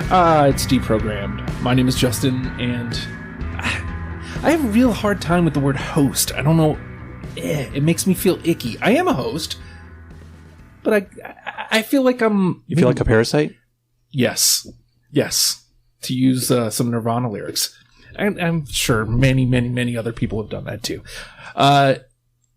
It's deprogrammed. My name is Justin, and I have a real hard time with the word host. I don't know. It makes me feel icky. I am a host, but I feel like I'm... You feel like a parasite? Yes. To use some Nirvana lyrics. I'm sure many other people have done that too.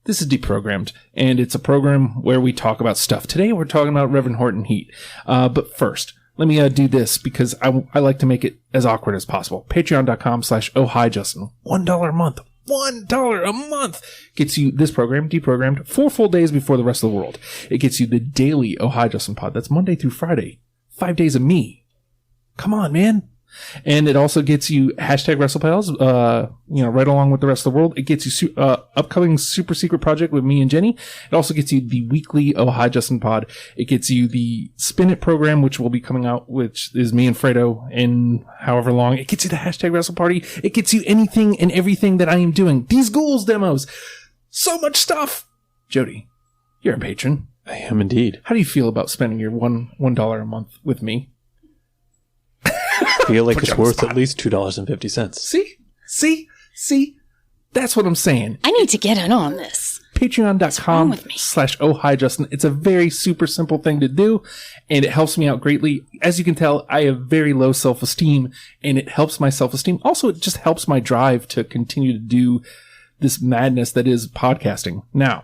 This is Deprogrammed, and it's a program where we talk about stuff. Today we're talking about Reverend Horton Heat. But first, let me do this because I like to make it as awkward as possible. Patreon.com/ohhijustin. $1 a month. $1 a month gets you this program, Deprogrammed, 4 full days before the rest of the world. It gets you the daily Oh Hi Justin pod. That's Monday through Friday. 5 days of me. Come on, man. And it also gets you hashtag WrestlePals, right along with the rest of the world. It gets you upcoming super secret project with me and Jenny. It also gets you the weekly Oh Hi Justin pod. It gets you the Spin It program, which will be coming out, which is me and Fredo in however long. It gets you the hashtag Wrestle Party. It gets you anything and everything that I am doing. These Ghouls demos. So much stuff. Jody, you're a patron. I am indeed. How do you feel about spending your $1 a month with me? I feel like it's worth at least $2.50. See? That's what I'm saying. I need to get in on this. Patreon.com/ohhijustin. It's a very super simple thing to do, and it helps me out greatly. As you can tell, I have very low self-esteem, and it helps my self-esteem. Also, it just helps my drive to continue to do this madness that is podcasting. Now,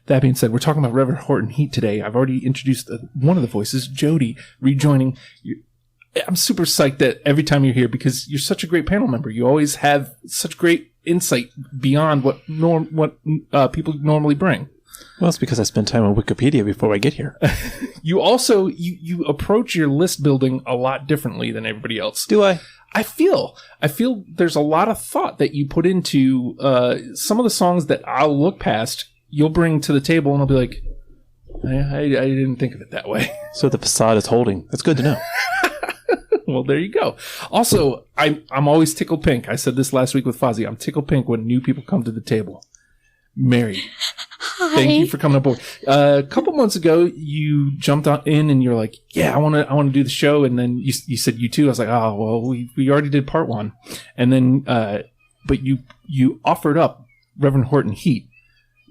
that being said, we're talking about Reverend Horton Heat today. I've already introduced one of the voices, Jody, rejoining. I'm super psyched that every time you're here because you're such a great panel member. You always have such great insight beyond what people normally bring. Well, it's because I spend time on Wikipedia before I get here. You also you approach your list building a lot differently than everybody else. Do I? I feel there's a lot of thought that you put into some of the songs that I'll look past. You'll bring to the table, and I'll be like, I didn't think of it that way. So the facade is holding. That's good to know. Well, there you go. Also, I'm always tickled pink. I said this last week with Fozzie. I'm tickled pink when new people come to the table. Meri, Hi. thank you for coming aboard. A couple months ago, you jumped in and you're like, "Yeah, I want to do the show." And then you said you too. I was like, "Oh, well, we already did part 1." And then, but you offered up Reverend Horton Heat.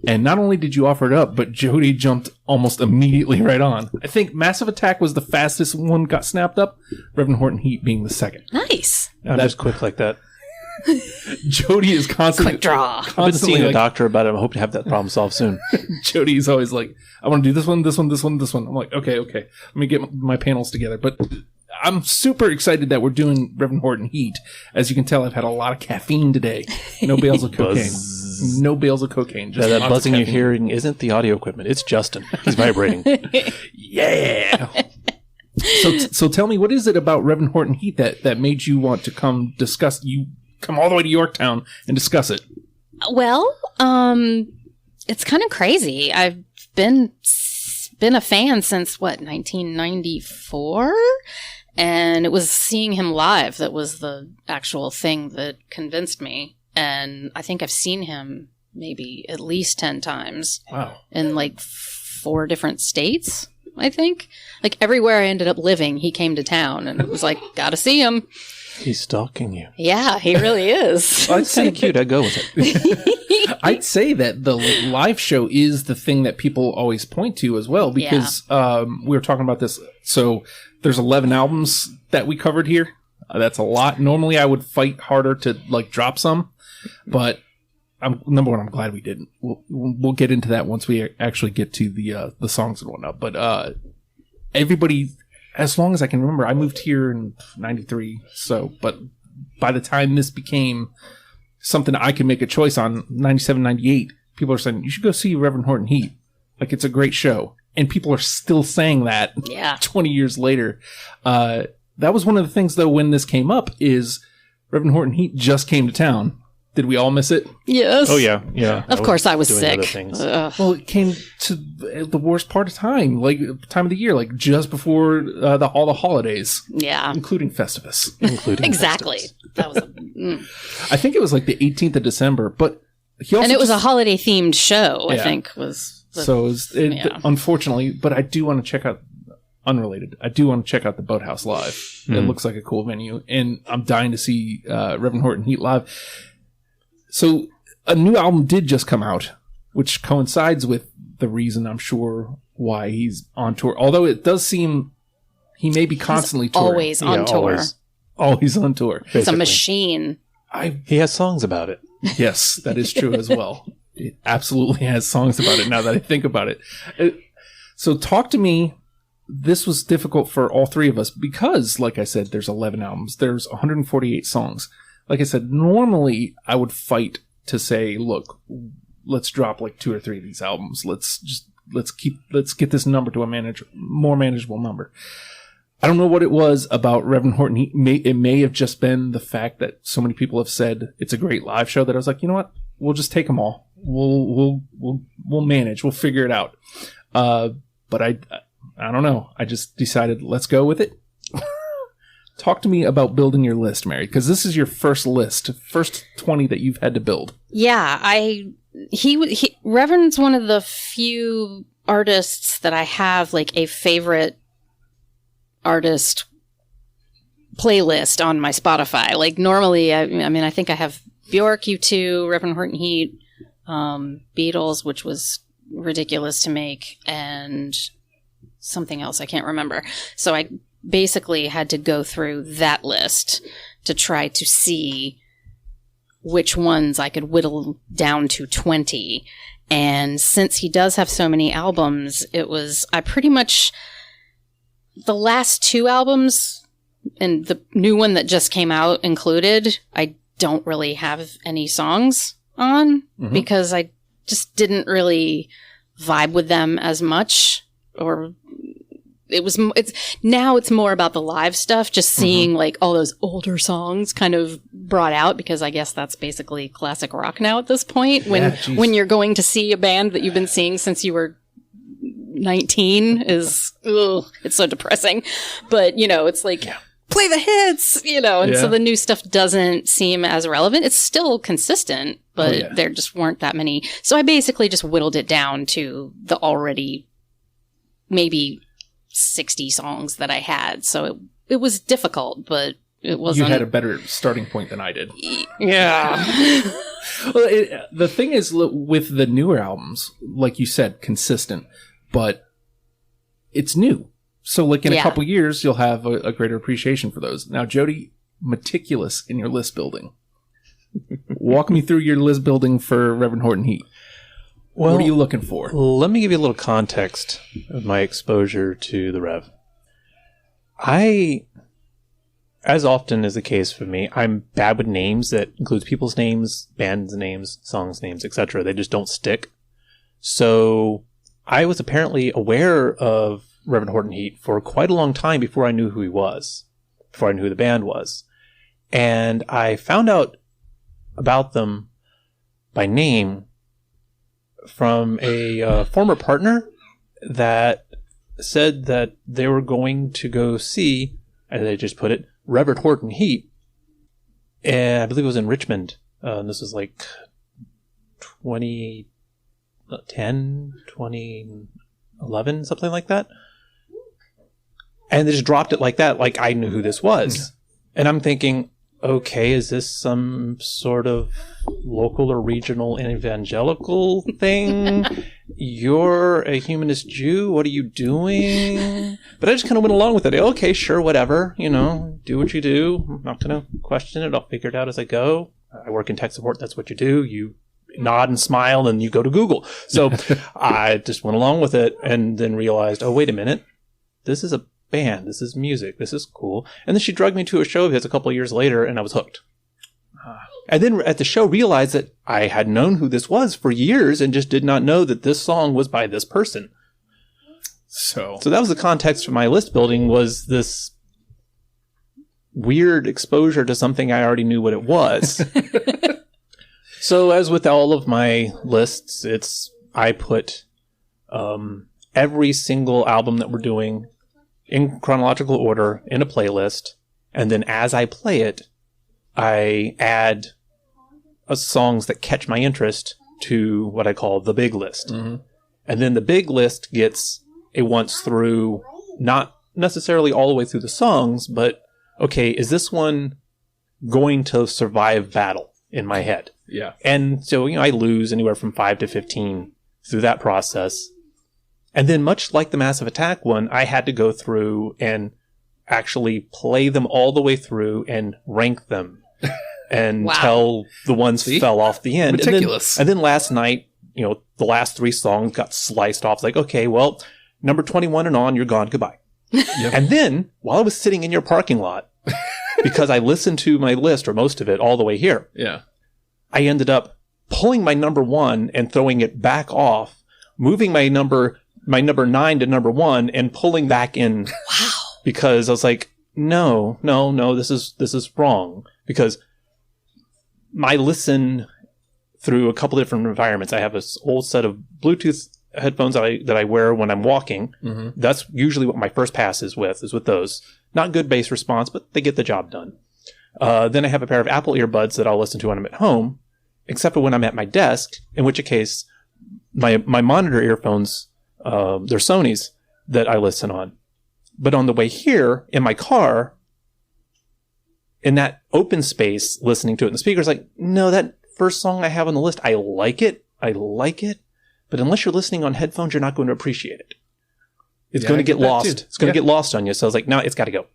And not only did you offer it up, but Jody jumped almost immediately right on. I think Massive Attack was the fastest one got snapped up, Reverend Horton Heat being the second. Nice. I'm just quick like that. Jody is constantly... Quick draw. I've been seeing a doctor about it. I hope to have that problem solved soon. Jody is always like, I want to do this one. I'm like, okay. Let me get my panels together. But I'm super excited that we're doing Reverend Horton Heat. As you can tell, I've had a lot of caffeine today. No bales of cocaine. No bales of cocaine. Just that buzzing you're hearing isn't the audio equipment. It's Justin. He's vibrating. Yeah. So tell me, what is it about Reverend Horton Heat that made you want to come discuss? You come all the way to Yorktown and discuss it. Well, it's kind of crazy. I've been a fan since 1994, and it was seeing him live that was the actual thing that convinced me. And I think I've seen him maybe at least 10 times. Wow. In like 4 different states, I think. Like everywhere I ended up living, he came to town and it was like, gotta see him. He's stalking you. Yeah, he really is. Well, it's kind of cute. I'd go with it. I'd say that the live show is the thing that people always point to as well because we were talking about this. So there's 11 albums that we covered here. That's a lot. Normally I would fight harder to like drop some. But number one, I'm glad we didn't. We'll get into that once we actually get to the songs and whatnot. But everybody, as long as I can remember, I moved here in '93. So, but by the time this became something I could make a choice on, '97, '98, people are saying you should go see Reverend Horton Heat. Like it's a great show, and people are still saying that. Yeah. 20 years later. That was one of the things though when this came up is Reverend Horton Heat just came to town. Did we all miss it? Yes. Oh, yeah. Of course, I was sick. Well, it came to the worst part of time, like time of the year, like just before all the holidays. Yeah. Including Festivus. Exactly. That was I think it was like the 18th of December, but he also... And it was a holiday-themed show, I think, was... unfortunately, but I do want to check out unrelated. I do want to check out the Boathouse live. It looks like a cool venue, and I'm dying to see Reverend Horton Heat live. So a new album did just come out, which coincides with the reason I'm sure why he's on tour. Although it does seem he may be constantly touring. Always on tour. Always on tour. Basically. It's a machine. He has songs about it. Yes, that is true as well. It absolutely has songs about it now that I think about it. So talk to me. This was difficult for all three of us because, like I said, there's 11 albums. There's 148 songs. Like I said, normally I would fight to say, look, let's drop like 2 or 3 of these albums. Let's get this number to a more manageable number. I don't know what it was about Reverend Horton. It may have just been the fact that so many people have said it's a great live show that I was like, you know what? We'll just take them all. We'll manage. We'll figure it out. But I don't know. I just decided let's go with it. Talk to me about building your list, Meri, because this is your first list, first 20 that you've had to build. Yeah, Reverend's one of the few artists that I have like a favorite artist playlist on my Spotify. Like normally, I mean, I think I have Bjork, U2, Reverend Horton Heat, Beatles, which was ridiculous to make, and something else I can't remember. So I basically had to go through that list to try to see which ones I could whittle down to 20. And since he does have so many albums, I pretty much, the last 2 albums and the new one that just came out included, I don't really have any songs on because I just didn't really vibe with them as much, or it's more about the live stuff, just seeing like all those older songs kind of brought out, because I guess that's basically classic rock now at this point. When you're going to see a band that you've been seeing since you were 19 it's so depressing. But, it's like, play the hits, and so the new stuff doesn't seem as relevant. It's still consistent, but there just weren't that many. So I basically just whittled it down to the already maybe 60 songs that I had. So it was difficult, but it wasn't. You had a better starting point than I did. Yeah. Well, the thing is, with the newer albums, like you said, consistent, but it's new. So like in a couple years, you'll have a greater appreciation for those. Now, Jody, meticulous in your list building. Walk me through your list building for Reverend Horton Heat. Well, what are you looking for? Let me give you a little context of my exposure to the Rev. As often is the case for me, I'm bad with names. That includes people's names, bands' names, songs' names, etc. They just don't stick. So I was apparently aware of Reverend Horton Heat for quite a long time before I knew who he was, before I knew who the band was. And I found out about them by name from a former partner that said that they were going to go see, as they just put it, Reverend Horton Heat. And I believe it was in Richmond. This was like 2010, 2011, something like that. And they just dropped it like that, like I knew who this was. And I'm thinking, okay, is this some sort of local or regional evangelical thing? You're a humanist Jew. What are you doing? But I just kind of went along with it. Okay, sure, whatever. Do what you do. I'm not going to question it. I'll figure it out as I go. I work in tech support. That's what you do. You nod and smile and you go to Google. So I just went along with it and then realized, oh, wait a minute. This is a band. This is music. This is cool. And then she drugged me to a show of his a couple of years later and I was hooked. And then at the show realized that I had known who this was for years and just did not know that this song was by this person. So that was the context for my list building, was this weird exposure to something I already knew what it was. So as with all of my lists, I put every single album that we're doing in chronological order in a playlist, and then as I play it, I add songs that catch my interest to what I call the big list. And then the big list gets a once through not necessarily all the way through the songs, but okay, is this one going to survive battle in my head? Yeah. And so, I lose anywhere from 5 to 15 through that process. And then much like the Massive Attack one, I had to go through and actually play them all the way through and rank them and tell the ones fell off the end. Meticulous. And then last night, the last 3 songs got sliced off. It's like, okay, well, number 21 and on, you're gone. Goodbye. Yep. And then while I was sitting in your parking lot, because I listened to my list or most of it all the way here, I ended up pulling my number 1 and throwing it back off, moving my number 9 to number 1 and pulling back in. Wow. Because I was like, no, this is wrong. Because I listen through a couple different environments. I have this old set of Bluetooth headphones that I wear when I'm walking. Mm-hmm. That's usually what my first pass is with those. Not good bass response, but they get the job done. Then I have a pair of Apple earbuds that I'll listen to when I'm at home, except for when I'm at my desk, in which case my monitor earphones, they're Sony's that I listen on. But on the way here in my car, in that open space, listening to it in the speakers, like, no, that first song I have on the list, I like it. But unless you're listening on headphones, you're not going to appreciate it. It's going to get lost. It's going to get lost on you. So I was like, no, it's got to go.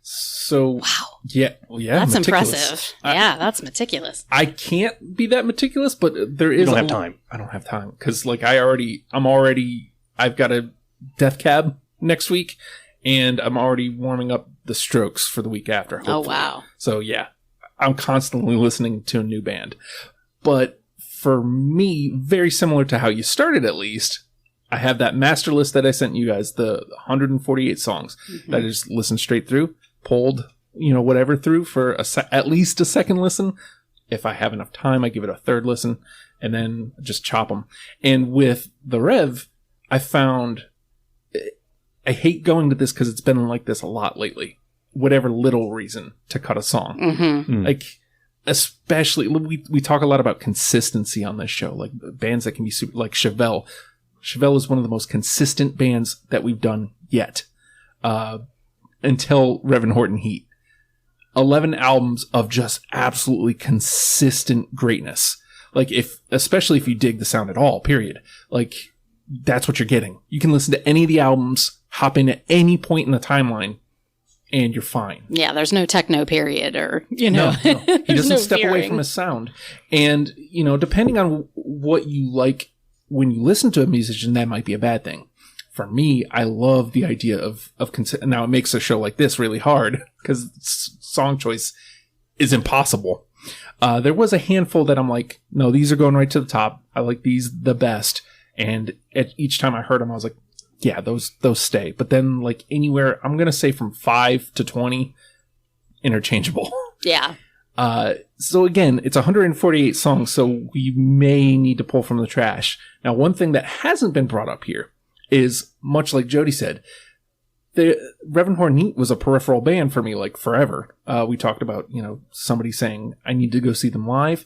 So, wow. Yeah. That's impressive. That's meticulous. I can't be that meticulous, but there is. You don't have time. I don't have time because, like, I've got a death cab next week, and I'm already warming up the Strokes for the week after. Hopefully. Oh, wow. So, yeah, I'm constantly listening to a new band. But for me, very similar to how you started, at least, I have that master list that I sent you guys, the 148 songs that I just listened straight through, pulled, whatever through for at least a second listen. If I have enough time, I give it a third listen and then just chop them. And with the Rev, I found, I hate going to this because it's been like this a lot lately. Whatever little reason to cut a song. Mm-hmm. Like, especially, we talk a lot about consistency on this show, like bands that can be super, like Chevelle. Chevelle is one of the most consistent bands that we've done yet, until Reverend Horton Heat. 11 albums of just absolutely consistent greatness. Like, especially if you dig the sound at all, period. Like, that's what you're getting. You can listen to any of the albums, hop in at any point in the timeline, and you're fine. Yeah, there's no techno period or, No. He doesn't step away from his sound. And, depending on what you like when you listen to a musician, that might be a bad thing. For me, I love the idea of now it makes a show like this really hard because song choice is impossible. There was a handful that I'm like, no, these are going right to the top. I like these the best. And at each time I heard them, I was like, yeah, those stay. But then, like, anywhere, I'm going to say from 5 to 20, interchangeable. Yeah. So again, it's 148 songs, so we may need to pull from the trash. Now, one thing that hasn't been brought up here is, much like Jody said, the Reverend Horton Heat was a peripheral band for me, like, forever. We talked about, somebody saying, I need to go see them live.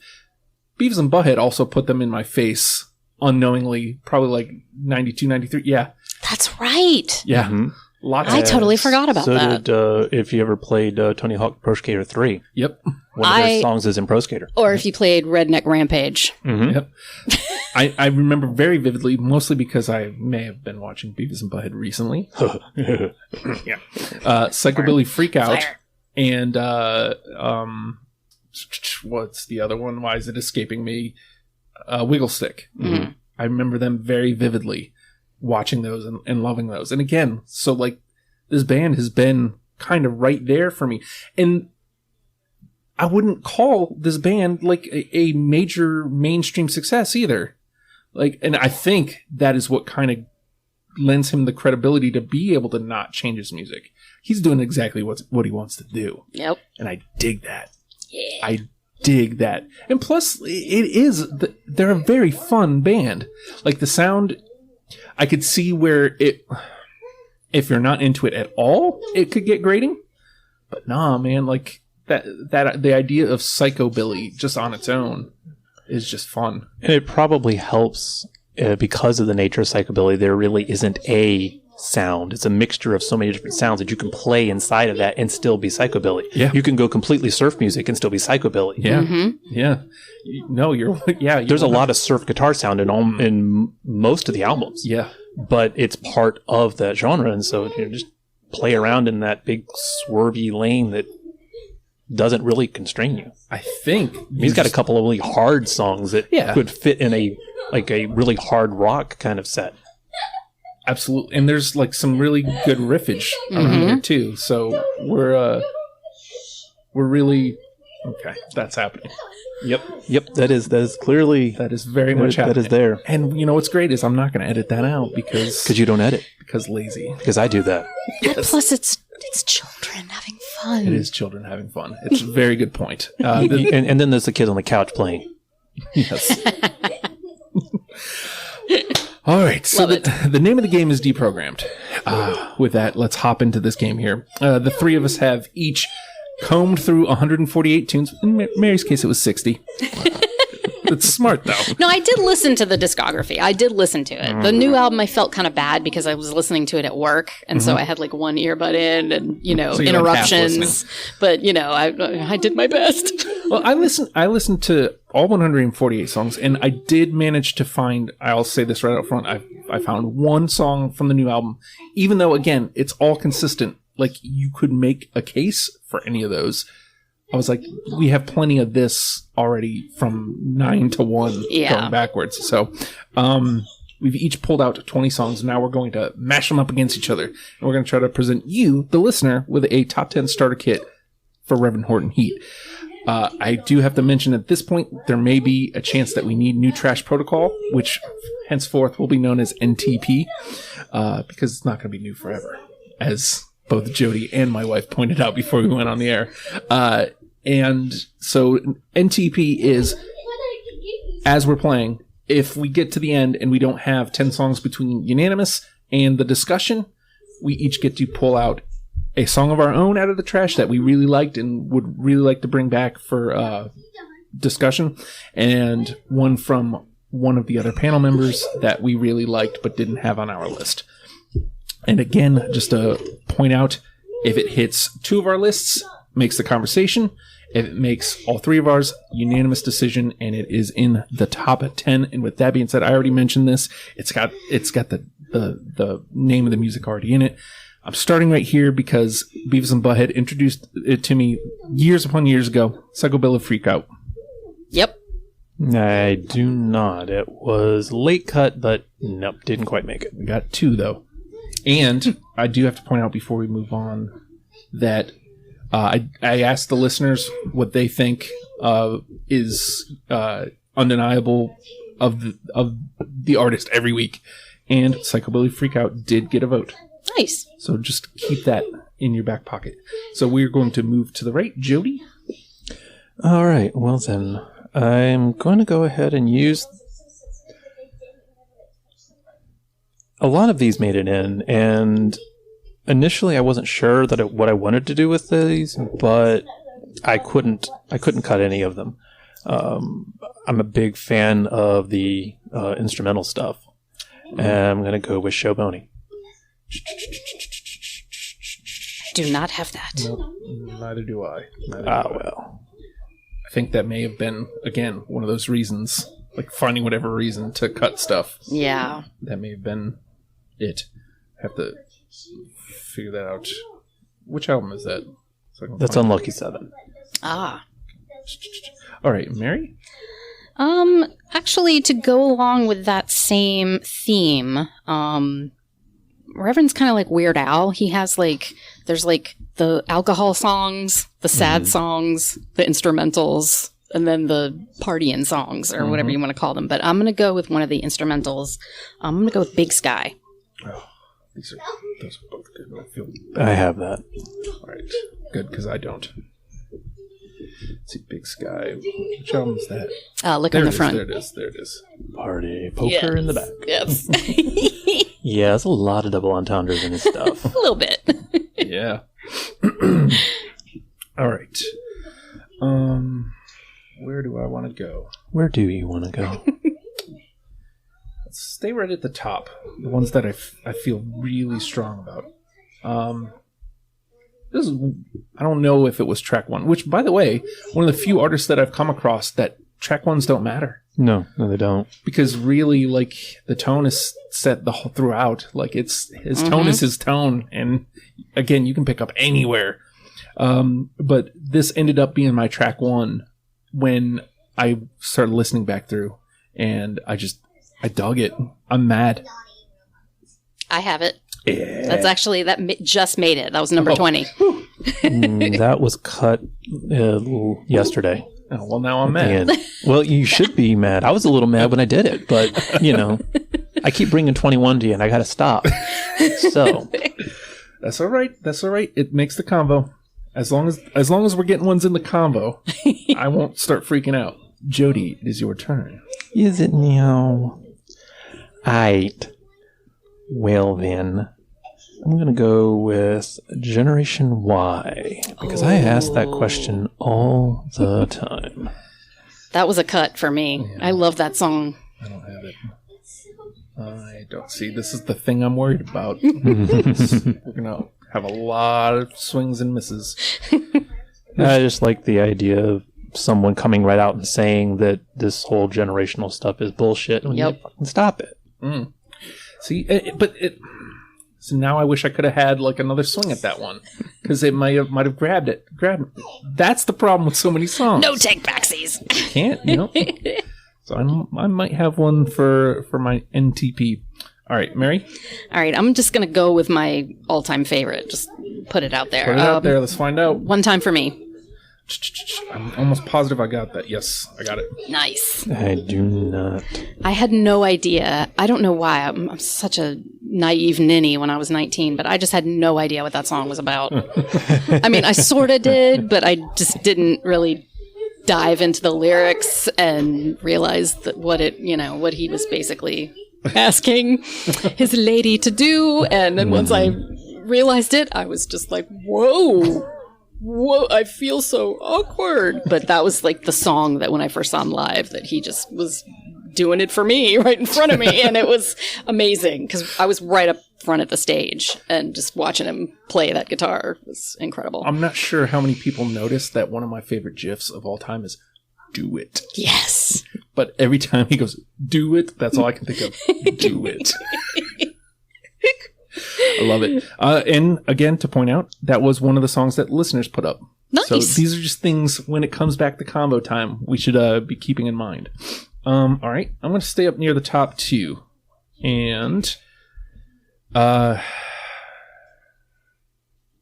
Beavis and Butthead also put them in my face unknowingly, probably like 92, 93. Yeah. That's right. Yeah. Mm-hmm. I totally forgot about that. So did, if you ever played Tony Hawk Pro Skater 3. Yep. One of their songs is in Pro Skater. Or if you played Redneck Rampage. Mm-hmm. Yep. I remember very vividly, mostly because I may have been watching Beavis and Butthead recently. Yeah. Psychobilly Freakout. Fire. And what's the other one? Why is it escaping me? Wiggle Stick. Mm-hmm. I remember them very vividly, watching those and loving those. And again, so like this band has been kind of right there for me. And I wouldn't call this band like a major mainstream success either. Like, and I think that is what kind of lends him the credibility to be able to not change his music. He's doing exactly what he wants to do. Yep. And I dig that. Yeah. I dig that. And plus, they're a very fun band. Like, the sound, I could see where if you're not into it at all, it could get grating. But nah, man, like that the idea of psychobilly just on its own is just fun. And it probably helps because of the nature of psychobilly. There really isn't a sound. It's a mixture of so many different sounds that you can play inside of that and still be psychobilly. Yeah. You can go completely surf music and still be psychobilly. Yeah. Mm-hmm. Yeah. No, you're, yeah. There's a lot of surf guitar sound in most of the albums. Yeah. But it's part of that genre. And so just play around in that big swervy lane that doesn't really constrain you. I think He's got a couple of really hard songs that Yeah. could fit in a really hard rock kind of set. Absolutely. And there's like some really good riffage around there too. So we're really okay. That's happening. Yep. That is clearly That is very much happening. that is there And you know what's great is I'm not going to edit that out because you don't edit lazy. because I do that. Plus, it's children having fun. It is children having fun. It's a very good point. And then there's the kid on the couch playing. Yes. All right. So Love the name of the game is Deprogrammed. With that, let's hop into this game here. The three of us have each combed through 148 tunes. In Mary's case, it was 60. It's smart, though. No, I did listen to the discography. I did listen to it. The new album, I felt kind of bad because I was listening to it at work. And so I had like one earbud in and, So you're like half interruptions. But, I did my best. Well, I listened to all 148 songs, and I did manage to find, I'll say this right up front, I found one song from the new album, even though, again, it's all consistent. Like, you could make a case for any of those. I was like, we have plenty of this already from 9 to 1 going backwards. So we've each pulled out 20 songs. Now we're going to mash them up against each other. And we're going to try to present you, the listener, with a top 10 starter kit for Reverend Horton Heat. I do have to mention at this point, there may be a chance that we need New Trash Protocol, which henceforth will be known as NTP, because it's not going to be new forever, as both Jody and my wife pointed out before we went on the air. And so NTP is, as we're playing, if we get to the end and we don't have 10 songs between unanimous and the discussion, we each get to pull out a song of our own out of the trash that we really liked and would really like to bring back for discussion, and one from one of the other panel members that we really liked but didn't have on our list. And again, just to point out, if it hits 2 of our lists, makes the conversation. If it makes all 3 of ours, unanimous decision, and it is in the top 10. And with that being said, I already mentioned this. It's got the name of the music already in it. I'm starting right here because Beavis and Butthead introduced it to me years upon years ago. Psychobilly Freakout. Yep. I do not. It was late cut, but nope, didn't quite make it. We got 2 though. And I do have to point out before we move on that I asked the listeners what they think is undeniable of the artist every week, and Psychobilly Freakout did get a vote. Nice. So just keep that in your back pocket. So we're going to move to the right. Jody? All right. Well, then, I'm going to go ahead and use... A lot of these made it in, and initially I wasn't sure that what I wanted to do with these, but I couldn't cut any of them. I'm a big fan of the instrumental stuff, and I'm going to go with Showbony. Do not have that. Nope, neither do I. Well. I think that may have been, again, one of those reasons, like finding whatever reason to cut stuff. Yeah. That may have been it. I have to figure that out. Which album is that? So That's Unlucky 7. Ah. All right, Meri? Actually, to go along with that same theme, Reverend's kind of like Weird Al. He has there's the alcohol songs, the sad songs, the instrumentals, and then the partying songs, or whatever you want to call them. But I'm going to go with one of the instrumentals. I'm going to go with Big Sky. Oh, those are both good. I have that. All right, good, because I don't. Let's see, Big Sky. Which album is that? Look on the front. There it is. Party poker in the back. Yes. Yeah, there's a lot of double entendres in his stuff. A little bit. Yeah. All right. Where do I want to go? Where do you want to go? Let's stay right at the top. The ones that I feel really strong about. I don't know if it was track 1, which, by the way, one of the few artists that I've come across that track 1s don't matter. No, they don't. Because really, like, the tone is set throughout. Like, his tone is his tone. And again, you can pick up anywhere. But this ended up being my track 1 when I started listening back through. And I dug it. I'm mad. I have it. Yeah. That's actually, just made it. That was number 20. That was cut yesterday. Oh, well, now I'm mad. Well, you should be mad. I was a little mad when I did it, but, I keep bringing 21 to you, and I got to stop. So. That's all right. That's all right. It makes the convo. As long as we're getting ones in the convo, I won't start freaking out. Jody, it is your turn. Is it now? Aight. Well, then. I'm going to go with Generation Y, because I ask that question all the time. That was a cut for me. Yeah. I love that song. I don't have it. I don't see. This is the thing I'm worried about. We're going to have a lot of swings and misses. I just like the idea of someone coming right out and saying that this whole generational stuff is bullshit. And you fucking stop it. Mm. See, so now I wish I could have had like another swing at that one, because it might have grabbed it. That's the problem with so many songs. No take backsies. Can't, So I might have one for my NTP. All right, Meri? All right, I'm just going to go with my all-time favorite. Just put it out there. Put it out there. Let's find out. One Time for Me. I'm almost positive I got that. Yes, I got it. Nice. I do not. I had no idea. I don't know why. I'm such a naive ninny when I was 19, but I just had no idea what that song was about. I mean, I sort of did, but I just didn't really dive into the lyrics and realize that what he was basically asking his lady to do. And then once I realized it, I was just like, whoa, I feel so awkward. But that was like the song that when I first saw him live, that he just was doing it for me right in front of me. And it was amazing because I was right up front at the stage, and just watching him play that guitar was incredible. I'm not sure how many people noticed that one of my favorite GIFs of all time is "Do It." Yes. But every time he goes, "Do it," that's all I can think of. Do it. I love it. And again, to point out, that was one of the songs that listeners put up. Nice. So these are just things, when it comes back to combo time, we should be keeping in mind. All right. I'm going to stay up near the top 2. And I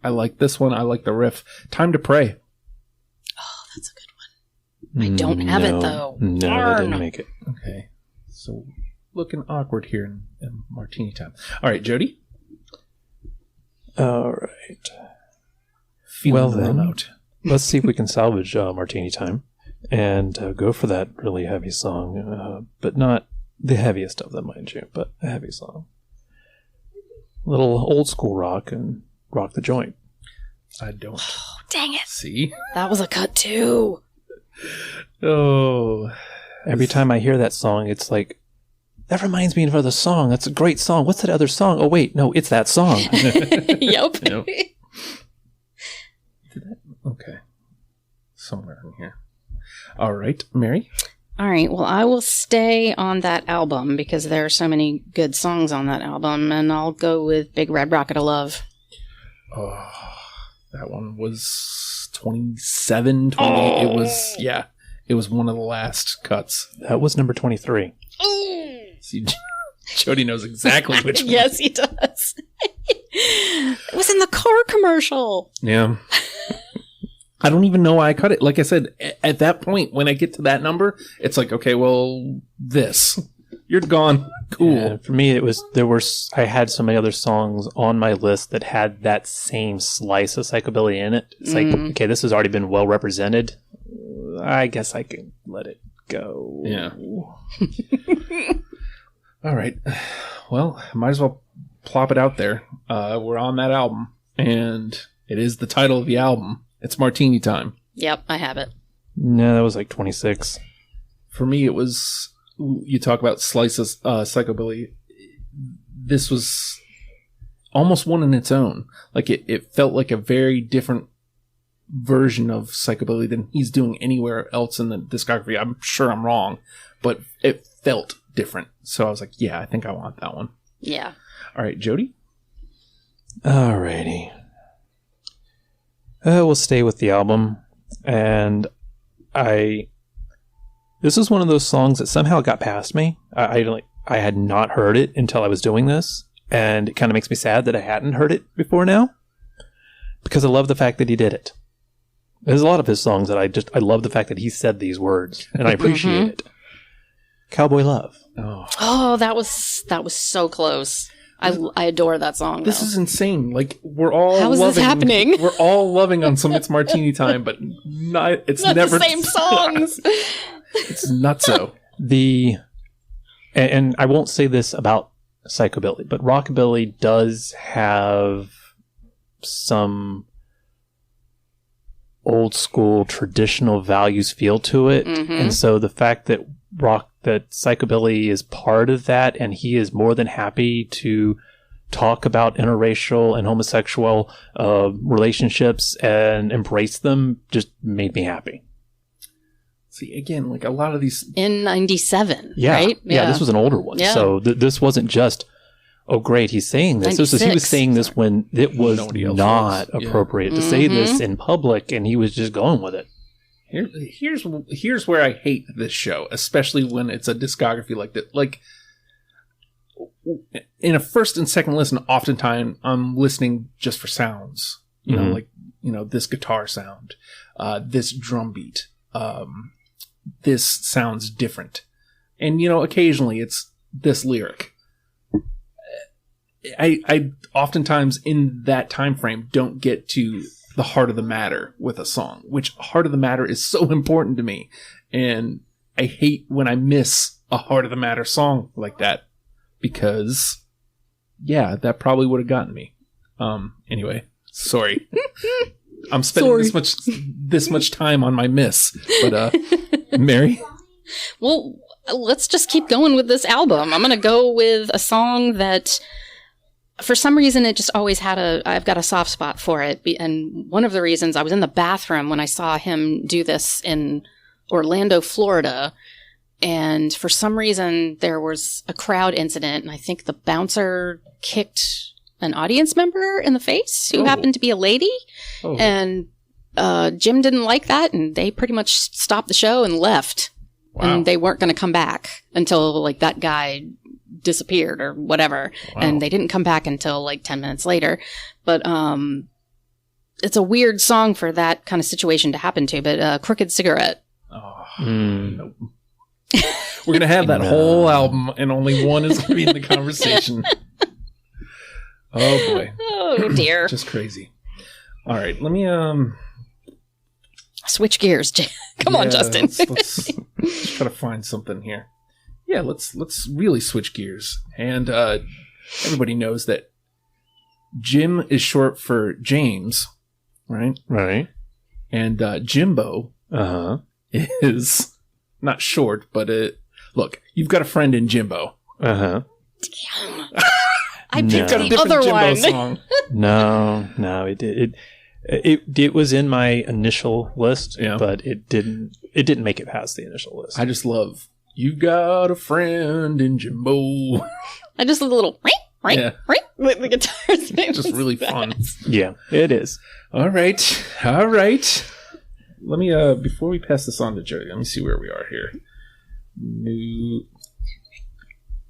like this one. I like the riff. Time to Pray. Oh, that's a good one. I don't have it, though. No, I didn't make it. Okay. So looking awkward here in martini time. All right, Jody. All right. Feeling them out. Let's see if we can salvage martini time and go for that really heavy song, but not the heaviest of them, mind you, but a heavy song. A little old school rock and rock the joint. I don't. Oh, dang it. See? That was a cut too. Oh. Every time I hear that song, it's like, that reminds me of another song. That's a great song. What's that other song? Oh, wait. No, it's that song. Yep. Okay. Somewhere in here. All right, Meri? All right. Well, I will stay on that album because there are so many good songs on that album, and I'll go with Big Red Rocket of Love. Oh, that one was 27, 28. It was, it was one of the last cuts. That was number 23. See, Jody knows exactly which one. Yes, he does. It was in the car commercial. Yeah. I don't even know why I cut it. Like I said, at that point, when I get to that number, it's like, okay, well, this. You're gone. Cool. Yeah, for me, I had so many other songs on my list that had that same slice of psychobilly in it. It's like, okay, this has already been well represented. I guess I can let it go. Yeah. All right. Well, might as well plop it out there. We're on that album, and it is the title of the album. It's Martini Time. Yep, I have it. No, that was like 26. For me, it was you talk about slices, psychobilly. This was almost one in its own. Like it felt like a very different version of psychobilly than he's doing anywhere else in the discography. I'm sure I'm wrong, but it felt different. So I was like, yeah, I think I want that one. Yeah. All right, Jody? Alrighty. We'll stay with the album. And this is one of those songs that somehow got past me. I had not heard it until I was doing this. And it kind of makes me sad that I hadn't heard it before now. Because I love the fact that he did it. There's a lot of his songs that I love the fact that he said these words. And I appreciate it. Cowboy Love. Oh, that was so close. I adore that song. This is insane. Like we're all How is loving, this happening? We're all loving on some It's Martini Time, but it's not never the same songs. It's nutso. And I won't say this about psychobilly, but rockabilly does have some old school traditional values feel to it. And so the fact that psychobilly is part of that, and he is more than happy to talk about interracial and homosexual relationships and embrace them, just made me happy. See, again, like a lot of these... In 97, right? Yeah, this was an older one. Yeah. So this wasn't just, oh, great, he's saying this. He was saying this when it was not appropriate to say this in public, and he was just going with it. Here's where I hate this show, especially when it's a discography like that. Like, in a first and second listen, oftentimes I'm listening just for sounds. You know, like, this guitar sound, this drum beat, this sounds different. And, occasionally it's this lyric. I oftentimes in that time frame don't get to the heart of the matter with a song, which heart of the matter is so important to me. And I hate when I miss a heart of the matter song like that, because that probably would have gotten me. Anyway, sorry. I'm spending this much time on my miss, but Meri? Well, let's just keep going with this album. I'm going to go with a song that for some reason, it just always I've got a soft spot for it. And one of the reasons, I was in the bathroom when I saw him do this in Orlando, Florida. And for some reason, there was a crowd incident. And I think the bouncer kicked an audience member in the face who happened to be a lady. Oh. And Jim didn't like that. And they pretty much stopped the show and left. Wow. And they weren't going to come back until like that guy disappeared or whatever. Wow. And they didn't come back until like 10 minutes later. But it's a weird song for that kind of situation to happen to. But Crooked Cigarette. Nope. We're gonna have that whole album and only one is gonna be in the conversation. Oh boy. Oh dear. Just crazy. All right, let me switch gears. Come on, Justin. let's try to find something here. Yeah, let's really switch gears. And everybody knows that Jim is short for James, right? Right. And Jimbo is not short, but look, you've got a friend in Jimbo. Damn. I picked the other Jimbo one. Song. No, it was in my initial list, but it didn't make it past the initial list. I just love "You Got a Friend in Jimbo." I just a little right with the guitar thing. Just really fun. Yeah, it is. All right. Let me before we pass this on to Jody, let me see where we are here.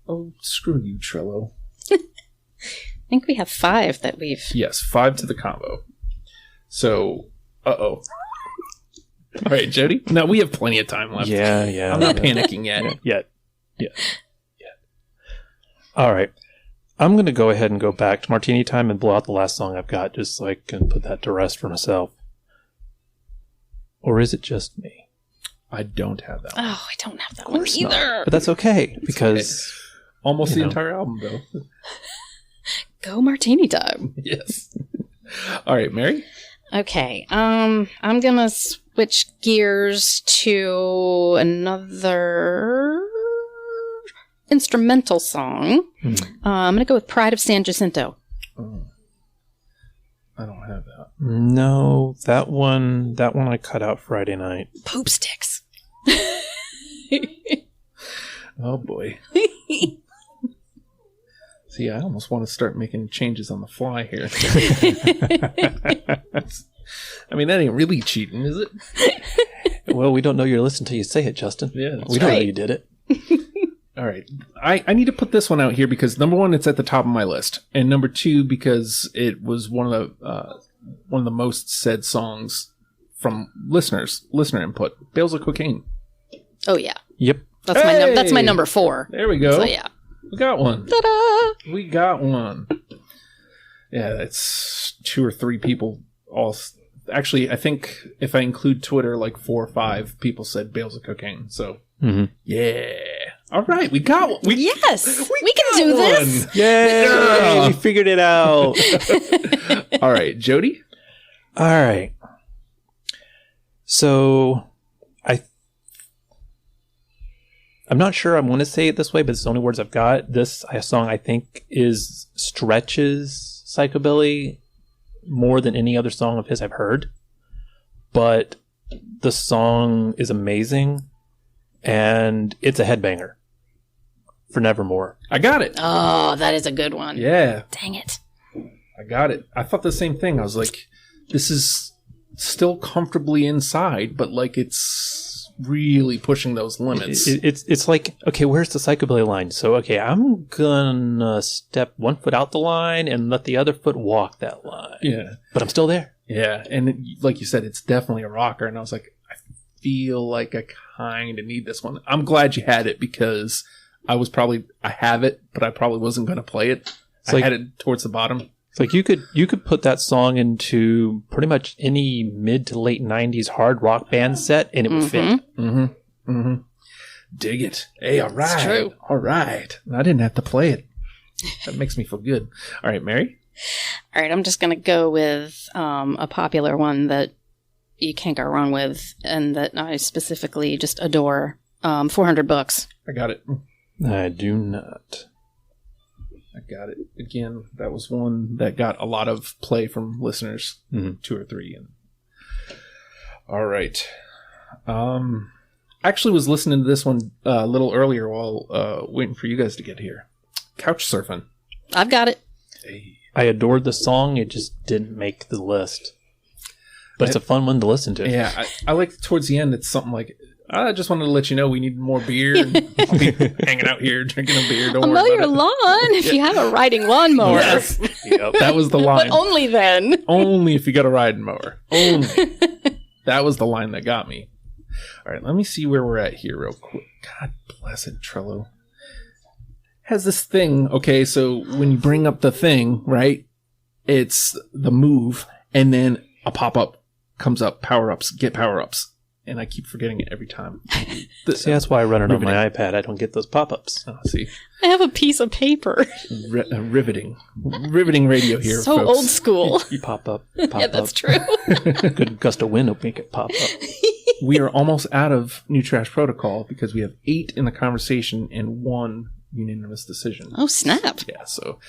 Oh, screw you, Trello. I think we have 5 that we've... Yes, 5 to the combo. So, All right, Jody. No, we have plenty of time left. Yeah. I'm not panicking yet. Yet. All right. I'm going to go ahead and go back to Martini Time and blow out the last song I've got just so I can put that to rest for myself. Or is it just me? I don't have that one. Oh, I don't have that one either. But that's okay, because... Almost the entire album, though. Go Martini Time. Yes. All right, Meri? Okay. I'm going to switch gears to another instrumental song. I'm going to go with Pride of San Jacinto. Oh. I don't have that. No, that one I cut out Friday night. Poop sticks. Oh boy. See, I almost want to start making changes on the fly here. I mean, that ain't really cheating, is it? Well, we don't know you're listening till you say it, Justin. Yeah, that's we don't know you did it. All right. I need to put this one out here because, number one, it's at the top of my list. And number two, because it was one of the most said songs from listener input. Bales of Cocaine. Oh, yeah. Yep. That's my number 4. There we go. So, yeah. We got one. Ta-da! We got one. Yeah, it's 2 or 3 people all... Actually, I think if I include Twitter, like 4 or 5 people said Bales of Cocaine. So, yeah. All right, we got one. Yes! We can do this! Yay! Yeah. We figured it out. All right, Jody? All right. So, I'm not sure I'm going to say it this way, but it's the only words I've got. This song, I think, stretches psychobilly more than any other song of his I've heard. But the song is amazing, and it's a headbanger for Nevermore. I got it. Oh, that is a good one. Yeah. Dang it. I got it. I thought the same thing. I was like, this is still comfortably inside, but like it's really pushing those limits. It's like, okay, where's the psychobilly line? So, okay, I'm gonna step one foot out the line and let the other foot walk that line. Yeah. But I'm still there. Yeah. And like you said, it's definitely a rocker. And I was like, I feel like I kind of need this one. I'm glad you had it because I have it, but I probably wasn't going to play it. I had it towards the bottom. It's like you could put that song into pretty much any mid to late 90s hard rock band set and it would fit. Mm-hmm. Mm-hmm. Dig it. Hey, all right. It's true. All right. I didn't have to play it. That makes me feel good. All right, Meri? All right, I'm just going to go with a popular one that you can't go wrong with and that I specifically just adore. 400 Books. I got it. I do not. I got it. Again, that was one that got a lot of play from listeners. 2 or 3. And... All right. Actually was listening to this one a little earlier while waiting for you guys to get here. Couch Surfing. I've got it. Hey. I adored the song. It just didn't make the list. But it's a fun one to listen to. Yeah. I like towards the end, it's something like, I just wanted to let you know we need more beer. And I'll be hanging out here drinking a beer. Don't I'll worry mow about your it. lawn if you have a riding lawnmower. Yes. Yep. That was the line. But only then. Only if you got a riding mower. Only. That was the line that got me. All right, let me see where we're at here real quick. God bless it, Trello. Has this thing, okay, so when you bring up the thing, right, it's the move, and then a pop-up comes up, power-ups, get power-ups. And I keep forgetting it every time. See, that's why I run it on my iPad. I don't get those pop-ups. Oh, see. I have a piece of paper. Riveting. Riveting radio here, So folks. old school. Pop up. Yeah, that's true. Good gust of wind will make it pop up. We are almost out of New Trash Protocol because we have 8 in the conversation and 1 unanimous decision. Oh, snap. Yeah, so,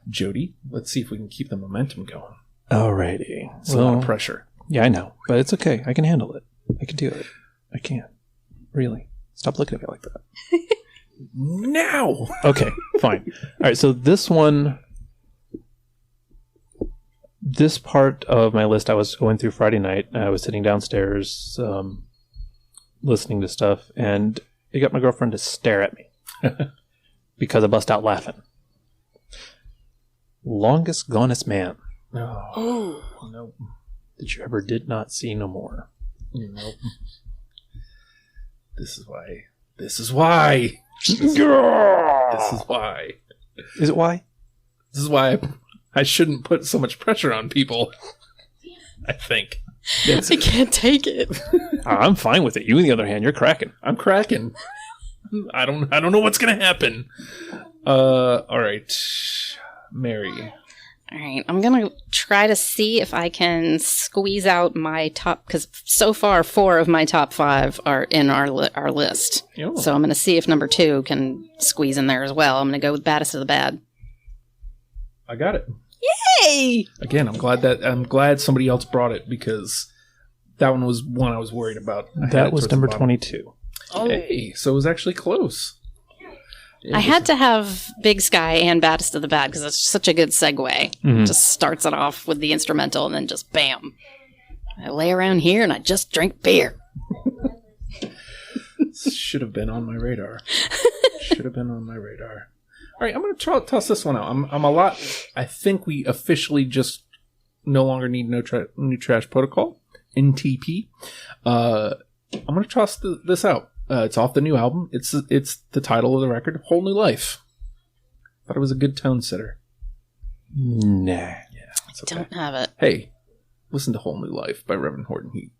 Jody, let's see if we can keep the momentum going. Alrighty. It's a lot of pressure. Yeah, I know. But it's okay. I can handle it. I can do it. I can. Really. Stop looking at me like that. Now! Okay, fine. All right, so this part of my list I was going through Friday night. I was sitting downstairs listening to stuff, and it got my girlfriend to stare at me because I bust out laughing. Longest Gonest Man. Oh. Nope. That you ever did not see no more. Nope. This is why. This is why. Is it why? This is why I shouldn't put so much pressure on people. I think. I can't take it. I'm fine with it. You, on the other hand, you're cracking. I'm cracking. I don't know what's gonna happen. All right, Meri. All right, I'm going to try to see if I can squeeze out my top, because so far 4 of my top 5 are in our list. Oh. So I'm going to see if number 2 can squeeze in there as well. I'm going to go with Baddest of the Bad. I got it. Yay! Again, I'm glad somebody else brought it, because that one was one I was worried about. That was number 22. Oh. Hey, so it was actually close. I had to have Big Sky and Baddest of the Bad because it's such a good segue. Just starts it off with the instrumental and then just bam. I lay around here and I just drink beer. Should have been on my radar. All right, I'm going to toss this one out. I'm a lot. I think we officially just no longer need New Trash Protocol, NTP. I'm going to toss this out. It's off the new album. It's the title of the record, Whole New Life. Thought it was a good tone setter. Nah. Yeah, it's okay. Don't have it. Hey, listen to Whole New Life by Reverend Horton.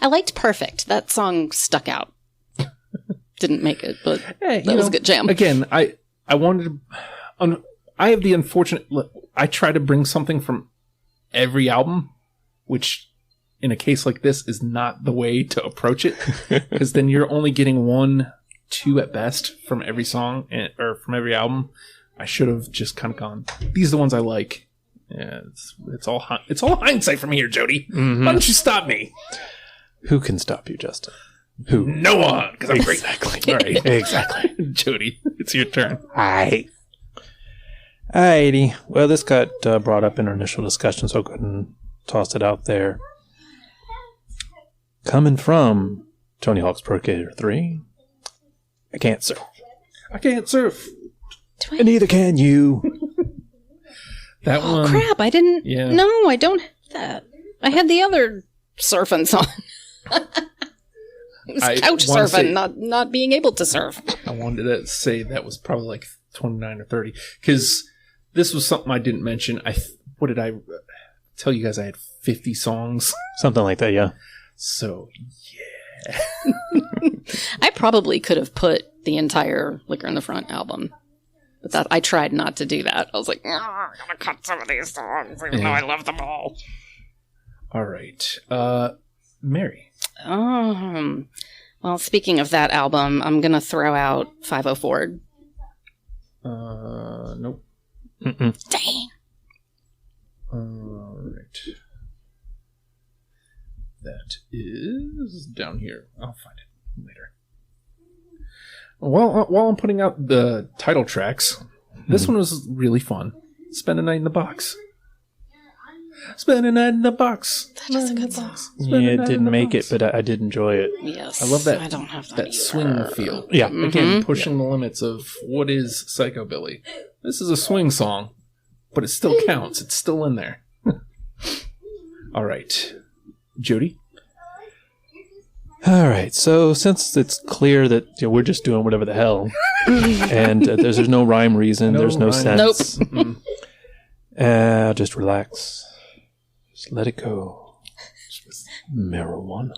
I liked Perfect. That song stuck out. Didn't make it, but Hey, that was a good jam. Again, I wanted to... I have the unfortunate... I try to bring something from every album, which... in a case like this is not the way to approach it, because then you're only getting 1, 2 at best from every song or from every album. I should have just kind of gone, these are the ones I like. Yeah, it's all hindsight from here, Jody. Mm-hmm. Why don't you stop me? Who can stop you, Justin? Who? No one, because I'm great. Exactly. All right, Exactly. Jody, it's your turn. Alrighty. Well, this got brought up in our initial discussion, so I'll go ahead and toss it out there. Coming from Tony Hawk's Pro Skater 3, I can't surf. I can't surf. And neither can you. That one. Crap, I didn't... Yeah. No, I don't have that. I had the other surfing song. It was couch surfing, not being able to surf. I wanted to say that was probably like 29 or 30, because this was something I didn't mention. What did I tell you guys? I had 50 songs. Something like that, yeah. So, yeah. I probably could have put the entire Liquor in the Front album. But that I tried not to do that. I was like, I'm going to cut some of these songs, even though I love them all. All right. Meri. Well, speaking of that album, I'm going to throw out 504. Nope. Mm-mm. Dang. All right. That is down here. I'll find it later. While I'm putting out the title tracks, this one was really fun. Spend a night in the box. Spend a night in the box. That is a good song. Yeah, it didn't make it, but I did enjoy it. Yes. I love that. I don't have that either. Swing feel. Yeah. Again, pushing the limits of what is psychobilly. This is a swing song, but it still counts. It's still in there. All right. Jody? All right, so since it's clear that we're just doing whatever the hell, and there's no rhyme reason, there's no rhyme. sense. Nope. Just relax. Just let it go. Marijuana.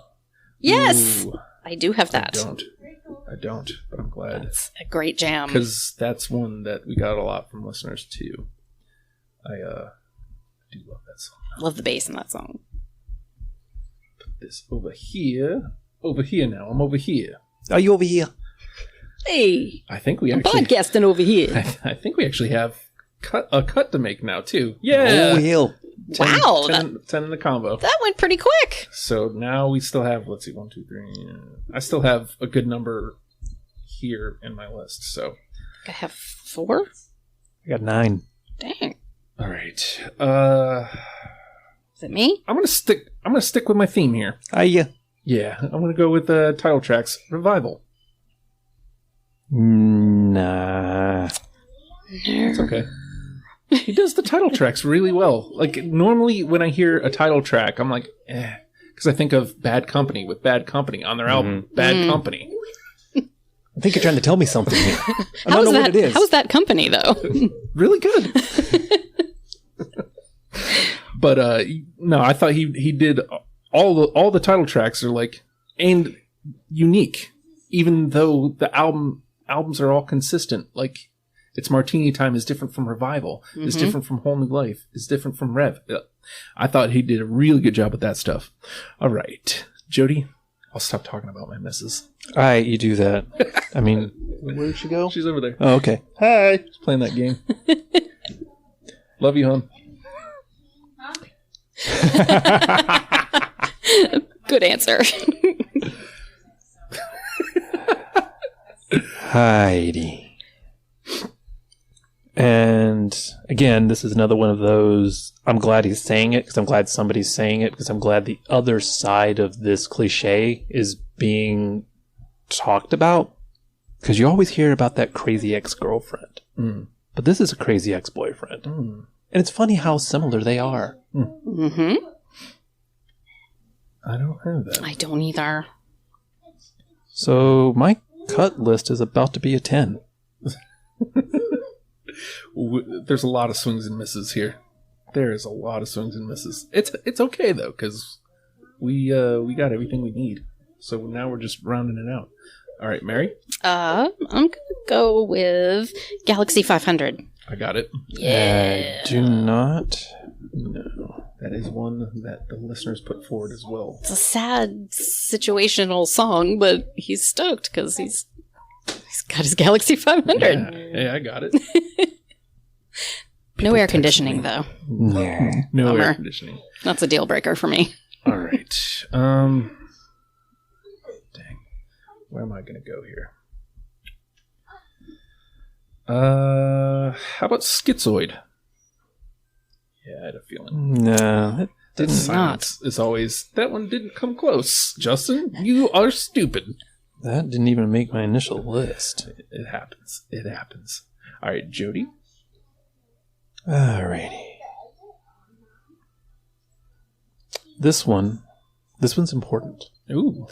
Yes. Ooh, I do have that. I don't, but I'm glad. It's a great jam. Because that's one that we got a lot from listeners, too. I do love that song. Love the bass in that song. Put this over here. Over here now. I'm over here. Are you over here? Hey. I think we I'm actually... podcasting over here. I think we actually have a cut to make now, too. Yeah! Oh, hell. 10, Wow. 10 in the combo. That went pretty quick. So now we still have, let's see, 1, 2, 3. I still have a good number here in my list, so. I have 4? I got 9. Dang. All right. Is it me? I'm gonna stick with my theme here. Yeah, I'm gonna go with the title tracks. Revival. Nah. It's okay. He does the title tracks really well. Like, normally when I hear a title track, I'm like, because I think of Bad Company with Bad Company on their album, Bad Company. I think you're trying to tell me something here. I don't know what it is. How's that company, though? Really good. But no, I thought he did all the title tracks are like and unique, even though the albums are all consistent. Like It's Martini Time is different from Revival. Is different from Whole New Life. Is different from Rev. I thought he did a really good job with that stuff. All right. Jody, I'll stop talking about my missus. All right, you do that. I mean, where'd she go? She's over there. Oh, okay. Hi. She's playing that game. Love you, hon. Good answer. Heidi. And again, this is another one of those, I'm glad he's saying it because I'm glad somebody's saying it because I'm glad the other side of this cliche is being talked about. Because you always hear about that crazy ex-girlfriend. But this is a crazy ex-boyfriend. And it's funny how similar they are. Mm-hmm. I don't have that. I don't either. So my cut list is about to be a 10. There's a lot of swings and misses here. There is a lot of swings and misses. It's okay though, because we got everything we need. So now we're just rounding it out. All right, Meri? I'm gonna go with Galaxy 500. I got it. Yeah. I do not. No. That is one that the listeners put forward as well. It's a sad situational song, but he's stoked because he's got his Galaxy 500. Yeah, I got it. No air conditioning, though. No Bummer. air conditioning. That's a deal breaker for me. All right. Dang. Where am I going to go here? How about Schizoid? Yeah, I had a feeling. No, it That didn't. silence is always... That one didn't come close. Justin, you are stupid. That didn't even make my initial list. It happens. It happens. All right, Jody. Alrighty. This one's important. Ooh.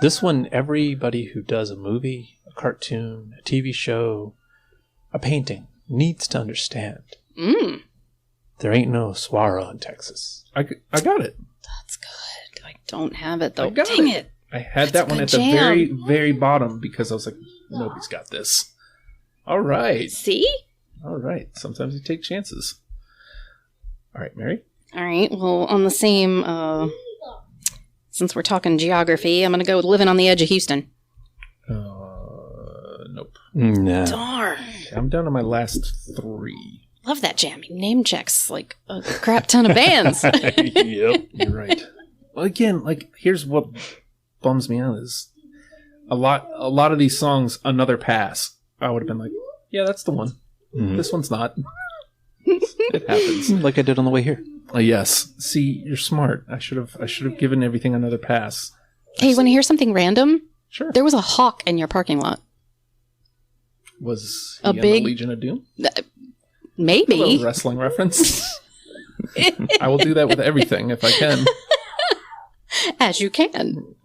This one, everybody who does a movie, a cartoon, a TV show, a painting needs to understand. There ain't no Swara in Texas. I got it. That's good. I don't have it, though. I got Dang it. I had That's that a one good at the jam. very, very bottom because I was like, nobody's got this. All right. See? All right. Sometimes you take chances. All right, Meri? All right. Well, on the same, since we're talking geography, I'm going to go with Living on the Edge of Houston. Nope. No. Darn. Okay, I'm down to my last 3. Love that jam. He name checks like a crap ton of bands. Yep. You're right. Well, again, like, here's what bums me out is a lot of these songs, Another Pass, I would have been like, yeah, that's the one. This one's not. It happens. Like I did on the way here. Yes. See, you're smart. I should have given everything another pass. Hey, you want to hear something random? Sure. There was a hawk in your parking lot. Was A he in big- the Legion of Doom? A Maybe. little wrestling reference. I will do that with everything if I can. As you can.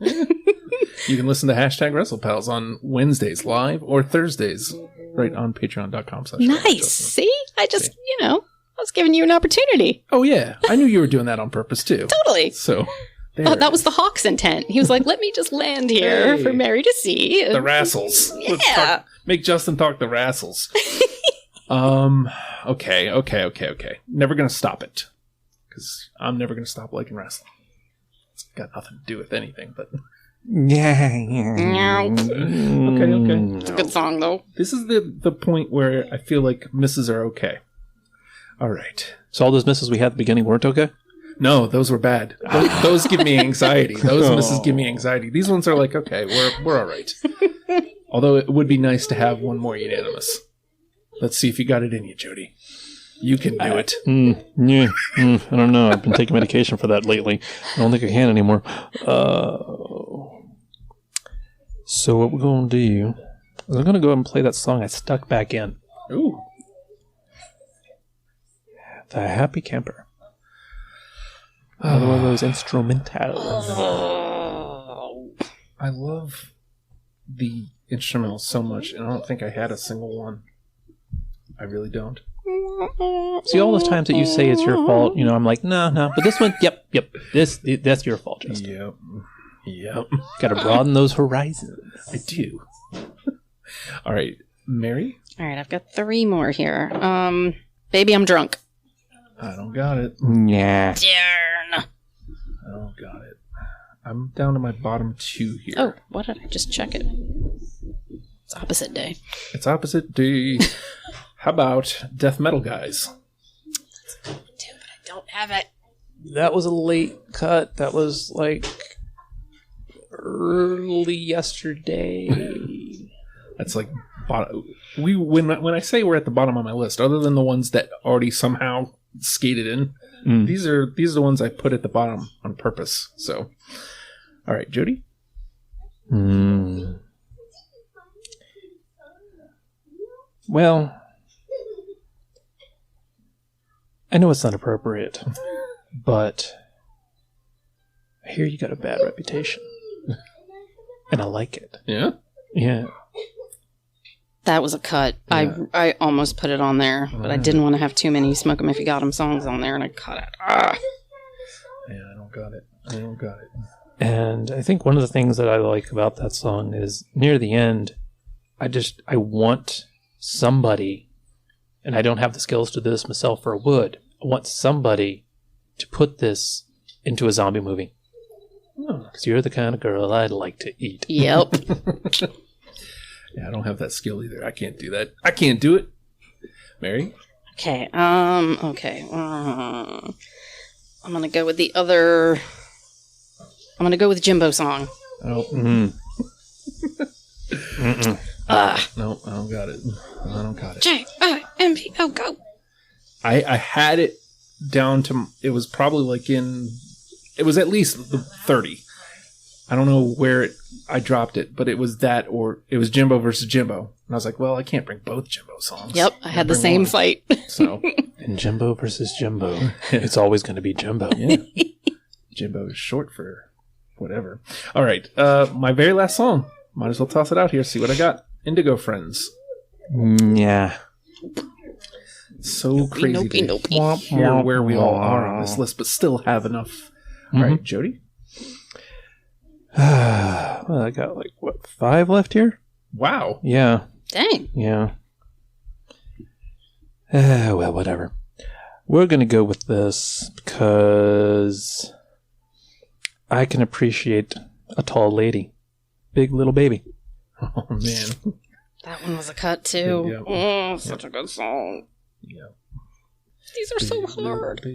You can listen to #WrestlePals on Wednesdays live or Thursdays right on patreon.com. Nice. See? I just, I was giving you an opportunity. Oh, yeah. I knew you were doing that on purpose, too. Totally. So, there Oh, it that was is. the hawk's intent. He was like, let me just land here Hey. for Meri to see. The Rassles. Let's Yeah. make Justin talk the Rassles. Okay. Never going to stop it. Because I'm never going to stop liking wrestling. It's got nothing to do with anything, but... Yeah. Okay. It's a good song, though. This is the point where I feel like misses are okay. All right. So all those misses we had at the beginning weren't okay? No, those were bad. Those give me anxiety. Those misses give me anxiety. These ones are like, okay, we're all right. Although it would be nice to have one more unanimous. Let's see if you got it in you, Jody. You can do it. I don't know. I've been taking medication for that lately. I don't think I can anymore. So what we're going to do is I'm going to go ahead and play that song I stuck back in. Ooh. The Happy Camper. Another one of those instrumentals. I love the instrumental so much, and I don't think I had a single one. I really don't. See, all those times that you say it's your fault, I'm like, no. But this one, yep. That's your fault, Justin. Yep. Got to broaden those horizons. I do. All right. Meri? All right, I've got 3 more here. Baby, I'm drunk. I don't got it. Yeah. Darn. I don't got it. I'm down to my bottom 2 here. Oh, what did I just check it? It's opposite day. It's opposite day. How about death metal guys? Dude, but I don't have it. That was a late cut. That was like early yesterday. That's like when I say we're at the bottom of my list, other than the ones that already somehow skated in, these are the ones I put at the bottom on purpose. So, all right, Jody. Well, I know it's not appropriate, but I hear you got a bad reputation, and I like it. Yeah. Yeah. That was a cut. Yeah. I almost put it on there, but I didn't want to have too many Smoke 'em If You Got 'em songs on there, and I cut it. Ah. Yeah, I don't got it. And I think one of the things that I like about that song is near the end, I want somebody, and I don't have the skills to do this myself or would, I want somebody to put this into a zombie movie. Because you're the kind of girl I'd like to eat. Yep. Yeah, I don't have that skill either. I can't do that. I can't do it. Meri? Okay. Okay. I'm gonna go with the other. I'm gonna go with Jimbo song. Oh. No, I don't got it. Jimbo, go. I had it down to, it was probably like it was at least the 30. I don't know where I dropped it, but it was that, or it was Jimbo versus Jimbo. And I was like, well, I can't bring both Jimbo songs. Yep, I had the same fight. So, And Jimbo versus Jimbo. It's always going to be Jimbo. yeah. Jimbo is short for whatever. All right, my very last song. Might as well toss it out here, see what I got. Indigo Friends. Yeah. So crazy to hear where we all are on this list, but still have enough. All right, Jody? Well, I got 5 left here? Wow. Yeah. Dang. Yeah. Well, whatever. We're going to go with this because I can appreciate a tall lady. Big little baby. Oh, man. That one was a cut, too. Yep. Oh, such a good song. Yeah. These are so hard.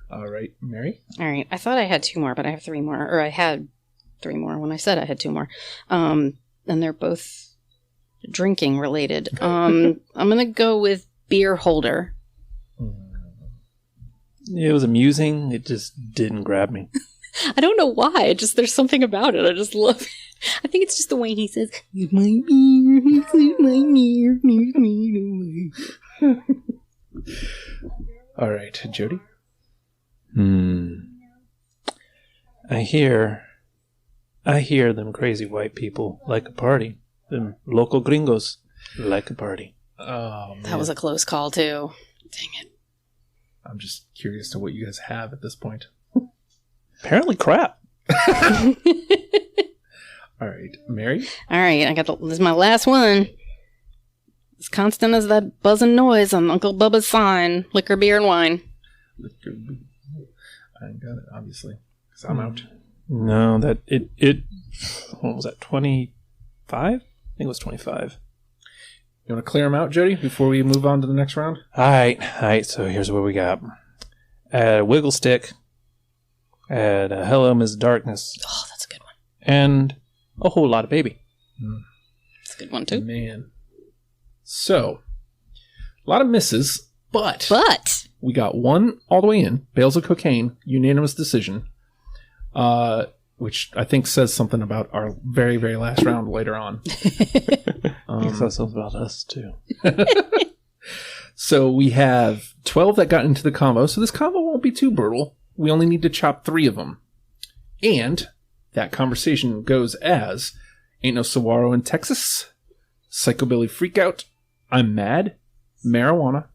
All right, Meri? All right. I thought I had 2 more, but I have 3 more. Or I had 3 more when I said I had 2 more. And they're both drinking related. I'm going to go with Beer Holder. It was amusing. It just didn't grab me. I don't know why. There's something about it. I just love it. I think it's just the way he says, "Here's my beer, here's my beer, here's my beer." All right, Jody? I hear them crazy white people like a party. Them local gringos like a party. Oh, man. That was a close call, too. Dang it. I'm just curious to what you guys have at this point. Apparently crap. All right, Meri? All right, this is my last one. As constant as that buzzing noise on Uncle Bubba's sign. Liquor, beer, and wine. I ain't got it, obviously, because I'm out. No, that it. What was that? 25? I think it was 25. You want to clear them out, Jody, before we move on to the next round? All right. So here's what we got: Wiggle Stick, Hello, Miss Darkness. Oh, that's a good one. And a whole lot of Baby. That's a good one, too. Man. So, a lot of misses, but we got one all the way in. Bales of Cocaine, unanimous decision, which I think says something about our very, very last round later on. It says something about us, too. So we have 12 that got into the combo, so this combo won't be too brutal. We only need to chop 3 of them. And that conversation goes as Ain't No Saguaro in Texas, Psychobilly Freakout, I'm Mad, Marijuana,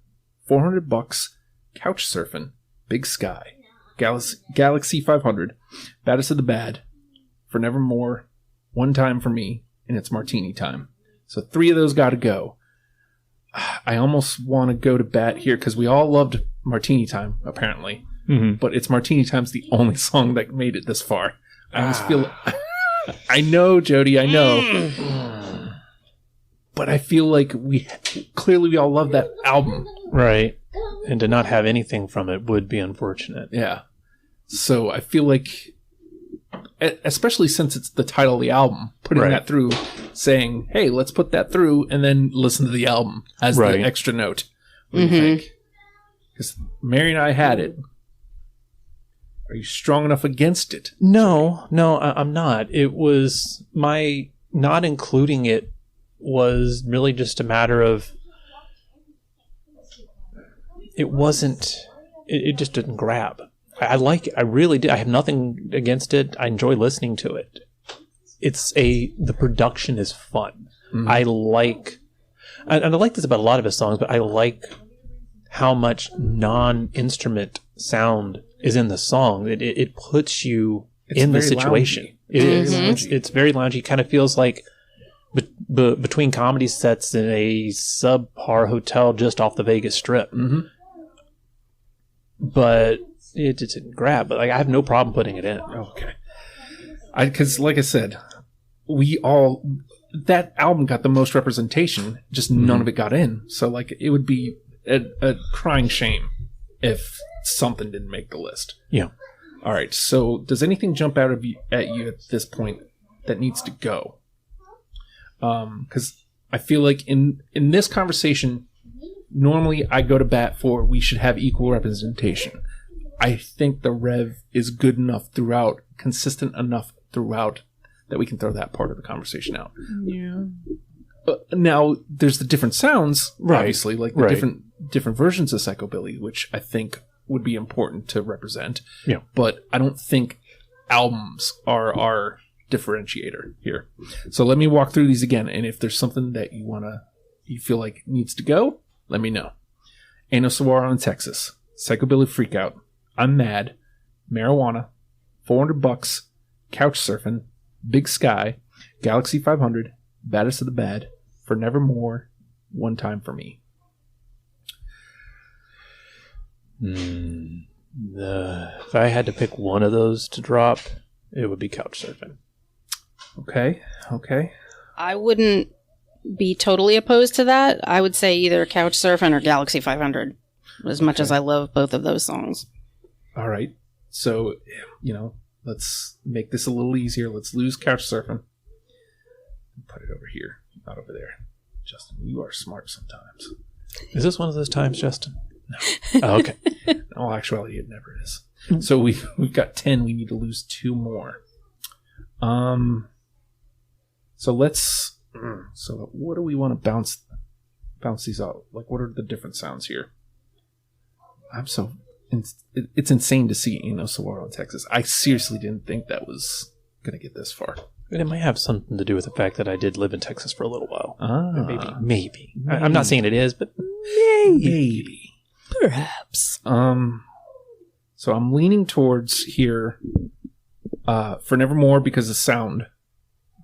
$400, Couch Surfing, Big Sky, Galaxy 500, Baddest of the Bad, For Nevermore, One Time for Me, and It's Martini Time. So 3 of those got to go. I almost want to go to bat here because we all loved Martini Time, apparently. Mm-hmm. But it's Martini Time's the only song that made it this far. I almost feel... I know, Jody, I know. But I feel like we all love that album. Right. And to not have anything from it would be unfortunate. Yeah. So I feel like, especially since it's the title of the album, putting that through, saying, hey, let's put that through and then listen to the album as the extra note. What do you think? Because Meri and I had it. Are you strong enough against it? No, I'm not. It was my not including it was really just a matter of it wasn't. It just didn't grab. I like it. I really did. I have nothing against it. I enjoy listening to it. The production is fun. Mm-hmm. I like this about a lot of his songs, but I like how much non-instrument sound is in the song. It puts you in the situation. It is. It's very loungy. It kind of feels like between comedy sets in a subpar hotel just off the Vegas Strip. Mm-hmm. But it didn't grab. But I have no problem putting it in. Okay. Because like I said, that album got the most representation. Just none of it got in. So it would be a crying shame if something didn't make the list. Yeah. All right. So does anything jump out at you at this point that needs to go? Because I feel like in this conversation, normally I go to bat for we should have equal representation. I think the Rev is good enough throughout, consistent enough throughout, that we can throw that part of the conversation out. Yeah. Now, there's the different sounds, obviously, like the different versions of Psychobilly, which I think would be important to represent. Yeah. But I don't think albums are our differentiator here. So let me walk through these again, and if there's something that you feel like needs to go, let me know. Ain't No Saguaro in Texas, Psychobilly Freakout, I'm Mad, Marijuana, $400, Couch Surfing, Big Sky, Galaxy 500, Baddest of the Bad, For Nevermore, One Time for Me. If I had to pick one of those to drop, it would be Couch Surfing. Okay. I wouldn't be totally opposed to that. I would say either Couch Surfing or Galaxy 500, as much as I love both of those songs. All right. So, let's make this a little easier. Let's lose Couch Surfing. Put it over here, not over there. Justin, you are smart sometimes. Is this one of those times, Justin? No. Oh, okay. In all actuality, it never is. So we've got 10. We need to lose 2 more. So let's. So what do we want to bounce these out? Like, what are the different sounds here? It's insane to see Ain't No Saguaro in Texas. I seriously didn't think that was gonna get this far. It might have something to do with the fact that I did live in Texas for a little while. Maybe. I'm not saying it is, but maybe. Perhaps. So I'm leaning towards here For Nevermore because of sound.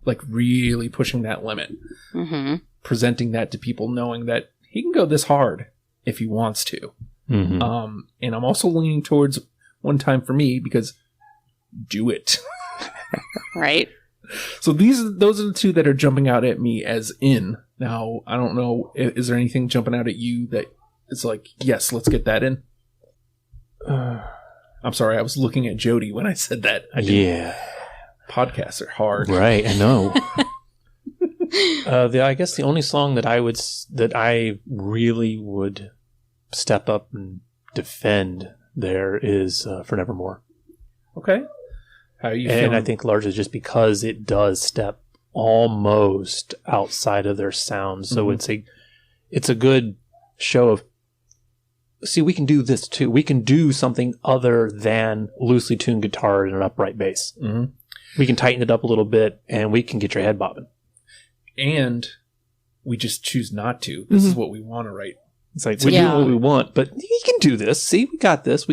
Like really pushing that limit. Mm-hmm. Presenting that to people, knowing that he can go this hard if he wants to. Mm-hmm. And I'm also leaning towards One Time for Me because do it. Right. So those are the 2 that are jumping out at me as in. Now, I don't know, is there anything jumping out at you that is like, yes, let's get that in? I'm sorry, I was looking at Jody when I said that. Podcasts are hard. Right, I know. I guess the only song that I really would step up and defend there is For Nevermore. Okay. How are you feeling? And I think largely just because it does step almost outside of their sound. So it's a good show of, see, we can do this too. We can do something other than loosely tuned guitar and an upright bass. Mm-hmm. We can tighten it up a little bit and we can get your head bobbing. And we just choose not to. This is what we want to write. It's like, we do what we want, but you can do this. See, we got this.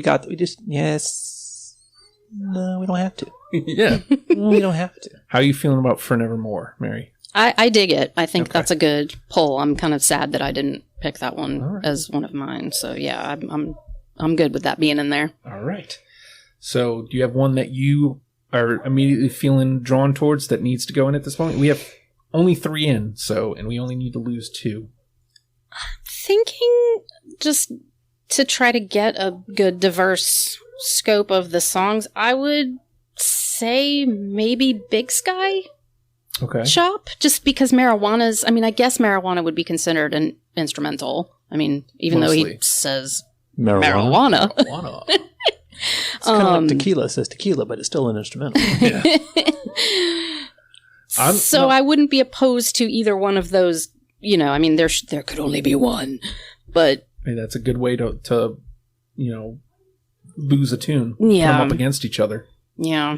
Yes. No, we don't have to. Yeah. We don't have to. How are you feeling about For Nevermore, Meri? I dig it. I think Okay. that's a good pull. I'm kind of sad that I didn't pick that one All right. as one of mine. So yeah, I'm good with that being in there. All right. So do you have one that you are immediately feeling drawn towards that needs to go in at this point? We have only 3 in, and we only need to lose 2. Thinking just to try to get a good diverse scope of the songs, I would say maybe Big Sky Okay. Shop, just because marijuana's, I mean, I guess marijuana would be considered an instrumental. I mean, even though Mostly. he says Marijuana. marijuana. It's kind of like tequila says tequila, but it's still an instrumental. Yeah. So I wouldn't be opposed to either one of those. You know, I mean, there could only be one, but Hey, that's a good way to lose a tune. Put Yeah. them up against each other. yeah,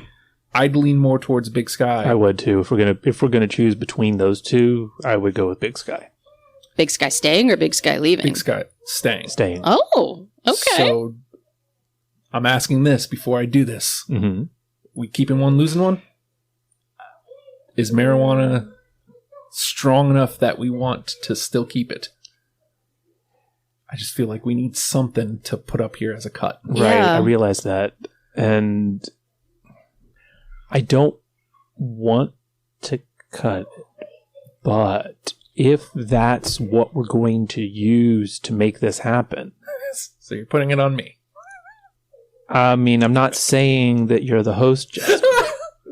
I'd lean more towards Big Sky. I would too. If we're gonna choose between those two, I would go with Big Sky. Big Sky staying or Big Sky leaving? Big Sky staying. Staying. Oh, okay. So I'm asking this before I do this. Mm-hmm. We keeping one, losing one? Is marijuana strong enough that we want to still keep it? I just feel like we need something to put up here as a cut. Right. Yeah. I realize that, and I don't want to cut it, but if that's what we're going to use to make this happen, So you're putting it on me. I mean, I'm not saying that you're the host, Jess,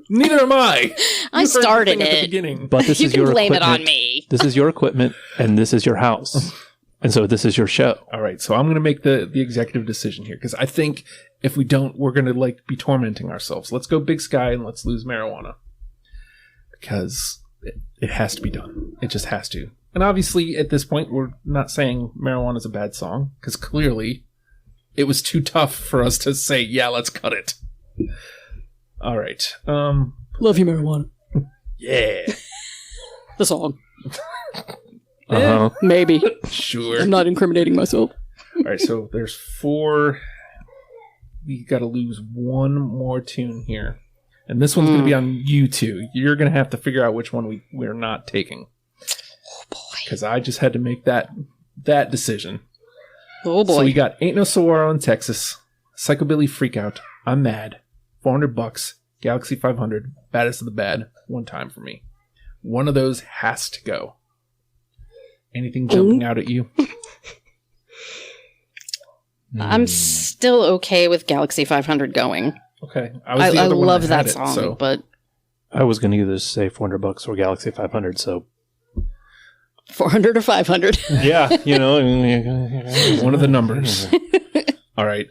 Neither am I. I You heard the started thing at the it. beginning. but this You is can your blame it equipment. on me. This is your equipment, and this is your house, and so this is your show. All right, so I'm going to make the executive decision here because I think if we don't, we're going to be tormenting ourselves. Let's go Big Sky and let's lose marijuana because it has to be done. It just has to. And obviously, at this point, we're not saying marijuana is a bad song because clearly it was too tough for us to say, yeah, let's cut it. All right. Love you, marijuana. Yeah. The song. Uh-huh. Maybe. Sure. not incriminating myself. All right, so there's 4. We got to lose one more tune here. And this one's going to be on you two. You're going to have to figure out which one we're not taking. Oh boy. Because I just had to make that decision. Oh boy. So we got Ain't No Saguaro in Texas, Psychobilly Freakout, I'm Mad, $400, Galaxy 500, Baddest of the Bad, One Time for Me. One of those has to go. Anything jumping out at you? I'm still okay with Galaxy 500 going. Okay. I love had that song, but I was going to either say $400 or Galaxy 500, so 400 or 500. yeah, one of the numbers. All right.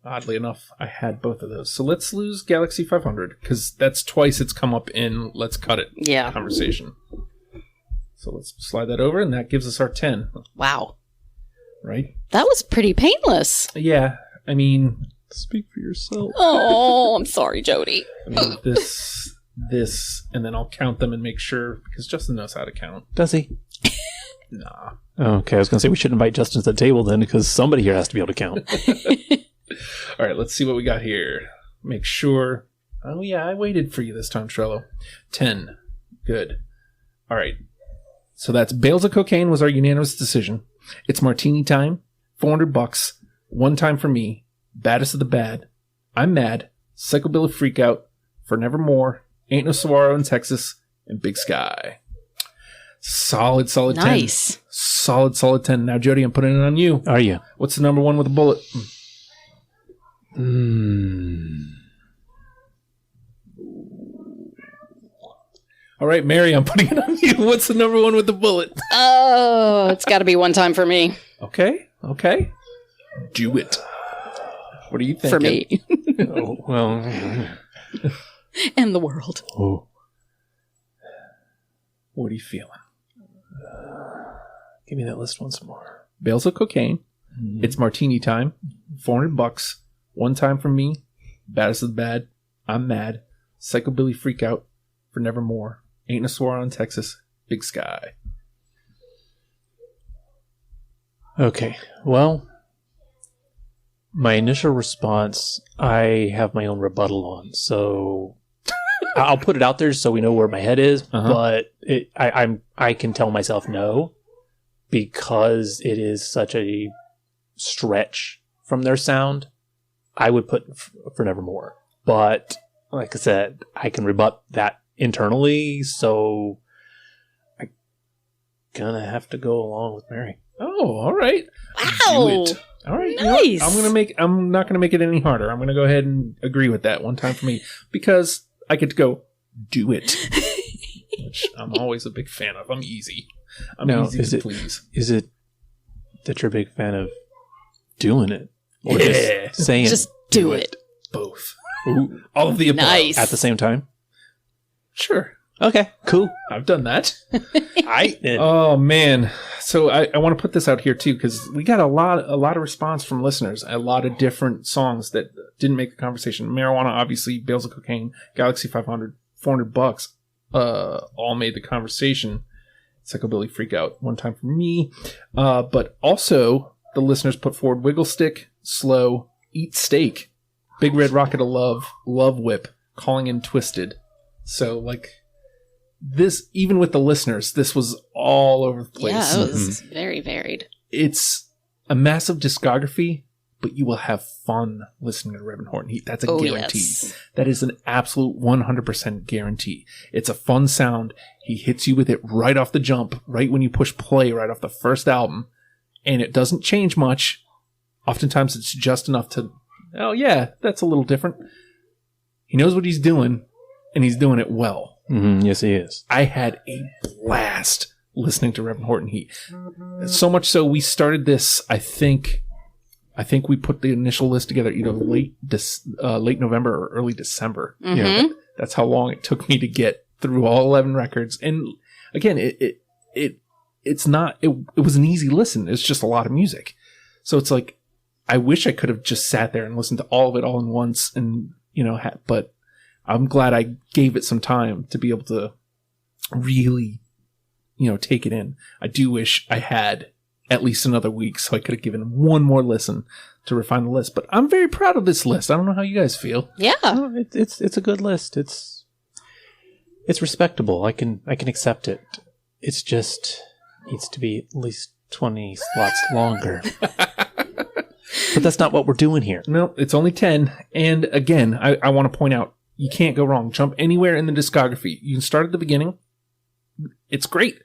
Oddly enough, I had both of those. So let's lose Galaxy 500 because that's twice it's come up in Let's Cut It Yeah. conversation. So let's slide that over, and that gives us our 10, Wow. right? That was pretty painless. Yeah. I mean, Speak for yourself. Oh, I'm sorry, Jody. this, and then I'll count them and make sure because Justin knows how to count. Does he? Nah. Okay, I was going to say we should invite Justin to the table then because somebody here has to be able to count. All right, let's see what we got here. Make sure. Oh, yeah, I waited for you this time, Trello. 10. Good. All right. So that's Bales of Cocaine was our unanimous decision. It's Martini Time, $400, One Time for Me, Baddest of the Bad, I'm Mad, Psychobilly Freakout, For Nevermore, Ain't No Saguaro in Texas, and Big Sky. Solid 10. Nice. Solid 10. Now, Jody, I'm putting it on you. Are you? What's the number one with a bullet? All right, Meri, I'm putting it on you. What's the number one with the bullet? Oh, it's got to be One Time for Me. Okay. Do it. What are you thinking? For me. Oh, well. And the world. Oh. What are you feeling? Give me that list once more. Bales of Cocaine. It's Martini Time. $400. One Time for Me. Baddest of the Bad. I'm Mad. Psychobilly Freakout. For Nevermore. Ain't No Saguaro in Texas. Big Sky. Okay, well, my initial response, I have my own rebuttal on, so I'll put it out there so we know where my head is, but I can tell myself no because it is such a stretch from their sound. I would put for Nevermore, but like I said, I can rebut that internally, so I'm gonna have to go along with Meri. Oh, all right. Wow. Do it. All right. Nice. You know I'm not gonna make it any harder. I'm gonna go ahead and agree with that one time for me because I get to go do it, which I'm always a big fan of. I'm easy. I'm easy to please. Is it that you're a big fan of doing it? Or Yeah. just saying Just do it. Both. Ooh, all of the above. Nice. at the same time? Sure. Okay, cool. I've done that. I Oh man. So I want to put this out here too because we got a lot of response from listeners. A lot of different songs that didn't make the conversation. Marijuana, obviously, Bales of Cocaine, Galaxy 500, $400, all made the conversation. Psychobilly Freak Out one time for me, but also the listeners put forward Wiggle Stick, Slow, Eat Steak, Big Red Rocket of Love, Love Whip, Calling in Twisted. So like. This, even with the listeners, this was all over the place. Yeah, it was very varied. It's a massive discography, but you will have fun listening to Reverend Horton Heat. That's a guarantee. Yes. That is an absolute 100% guarantee. It's a fun sound. He hits you with it right off the jump, right when you push play, right off the first album. And it doesn't change much. Oftentimes it's just enough to, oh yeah, that's a little different. He knows what he's doing, and he's doing it well. Mm-hmm. Yes, he is. I had a blast listening to Reverend Horton Heat. So much so we started this, I think we put the initial list together either late November or early December. Mm-hmm. Yeah, that's how long it took me to get through all 11 records. And again, it was an easy listen. It's just a lot of music. So it's like, I wish I could have just sat there and listened to all of it all in once and, but I'm glad I gave it some time to be able to really, take it in. I do wish I had at least another week so I could have given one more listen to refine the list. But I'm very proud of this list. I don't know how you guys feel. Yeah. Oh, it's a good list. It's respectable. I can accept it. It's just needs to be at least 20 slots longer. But that's not what we're doing here. No, it's only 10. And again, I want to point out, you can't go wrong. Jump anywhere in the discography. You can start at the beginning. It's great.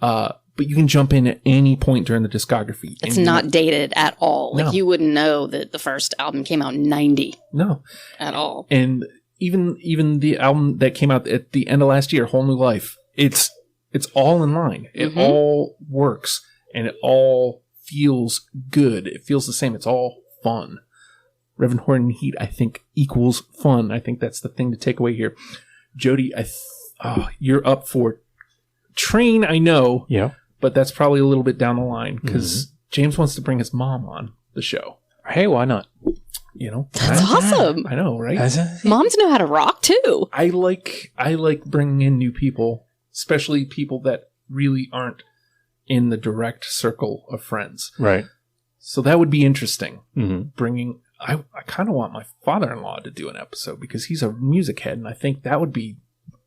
But you can jump in at any point during the discography. It's not dated at all. No. Like, you wouldn't know that the first album came out in 90. No. At all. And even the album that came out at the end of last year, Whole New Life, it's all in line. It all works. And it all feels good. It feels the same. It's all fun. Reverend Horton Heat, I think, equals fun. I think that's the thing to take away here. Jody, you're up for Train, I know. Yeah. But that's probably a little bit down the line because James wants to bring his mom on the show. Hey, why not? That's awesome. I know, right? Moms know how to rock too. I like bringing in new people, especially people that really aren't in the direct circle of friends. Right. So that would be interesting. Mm-hmm. I kind of want my father-in-law to do an episode because he's a music head, and I think that would be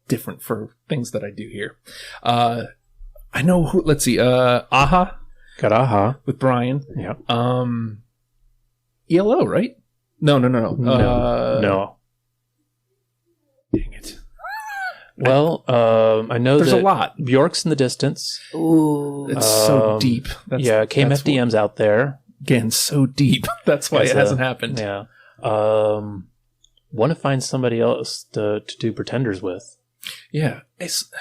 different for things that I do here. I know who. Let's see. Aha. Got Aha with Brian. Yeah. ELO, right? No. No. Dang it. Well, I know there's that a lot. Bjork's in the distance. Ooh. It's so deep. KMFDM's out there. Again, so deep. That's why it hasn't happened. Yeah. Want to find somebody else to do Pretenders with. Yeah. Because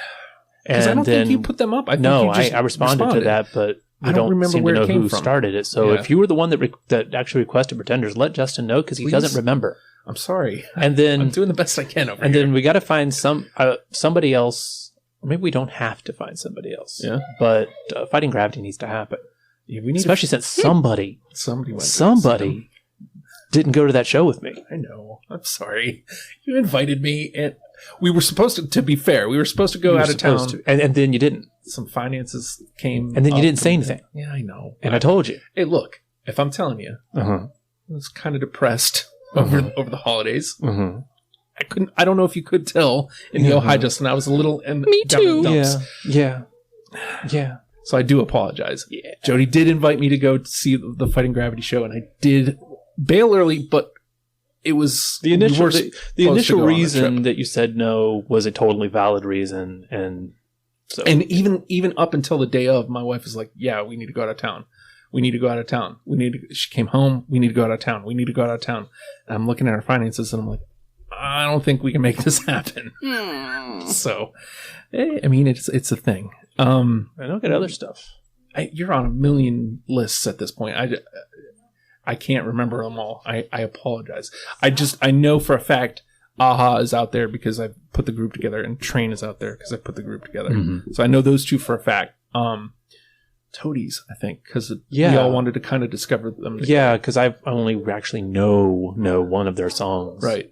I don't think you put them up. I responded to that, but we don't remember seem to know who started it. So if you were the one that actually requested Pretenders, let Justin know because he doesn't remember. I'm sorry. And then I'm doing the best I can over here. And then we got to find somebody else. Maybe we don't have to find somebody else. Yeah. But Fighting Gravity needs to happen. Yeah, we need especially since somebody didn't go to that show with me. I know. I'm sorry. You invited me, and we were supposed to be fair, we were supposed to go out of town. And then you didn't. Some finances came and then you didn't say anything. Yeah, I know. And I told you. Hey, look, if I'm telling you, I was kind of depressed over the holidays. I don't know if you could tell in the Oh Hi Justin. I was a little Me down in the too. dumps. Yeah. So I do apologize. Yeah. Jody did invite me to go see the Fighting Gravity show, and I did bail early, but it was The initial reason trip. that you said no was a totally valid reason, and so And even up until the day of, my wife was like, "Yeah, we need to go out of town. We need to go out of town. She came home. We need to go out of town. We need to go out of town." And I'm looking at our finances, and I'm like, "I don't think we can make this happen." So, I mean, it's a thing. I don't get other stuff. You're on a million lists at this point. I can't remember them all. I apologize. I know for a fact Aha is out there because I put the group together, and Train is out there because I put the group together. Mm-hmm. So I know those two for a fact. Toadies, I think, because we all wanted to kind of discover them together. Yeah, because I only actually know one of their songs. Right.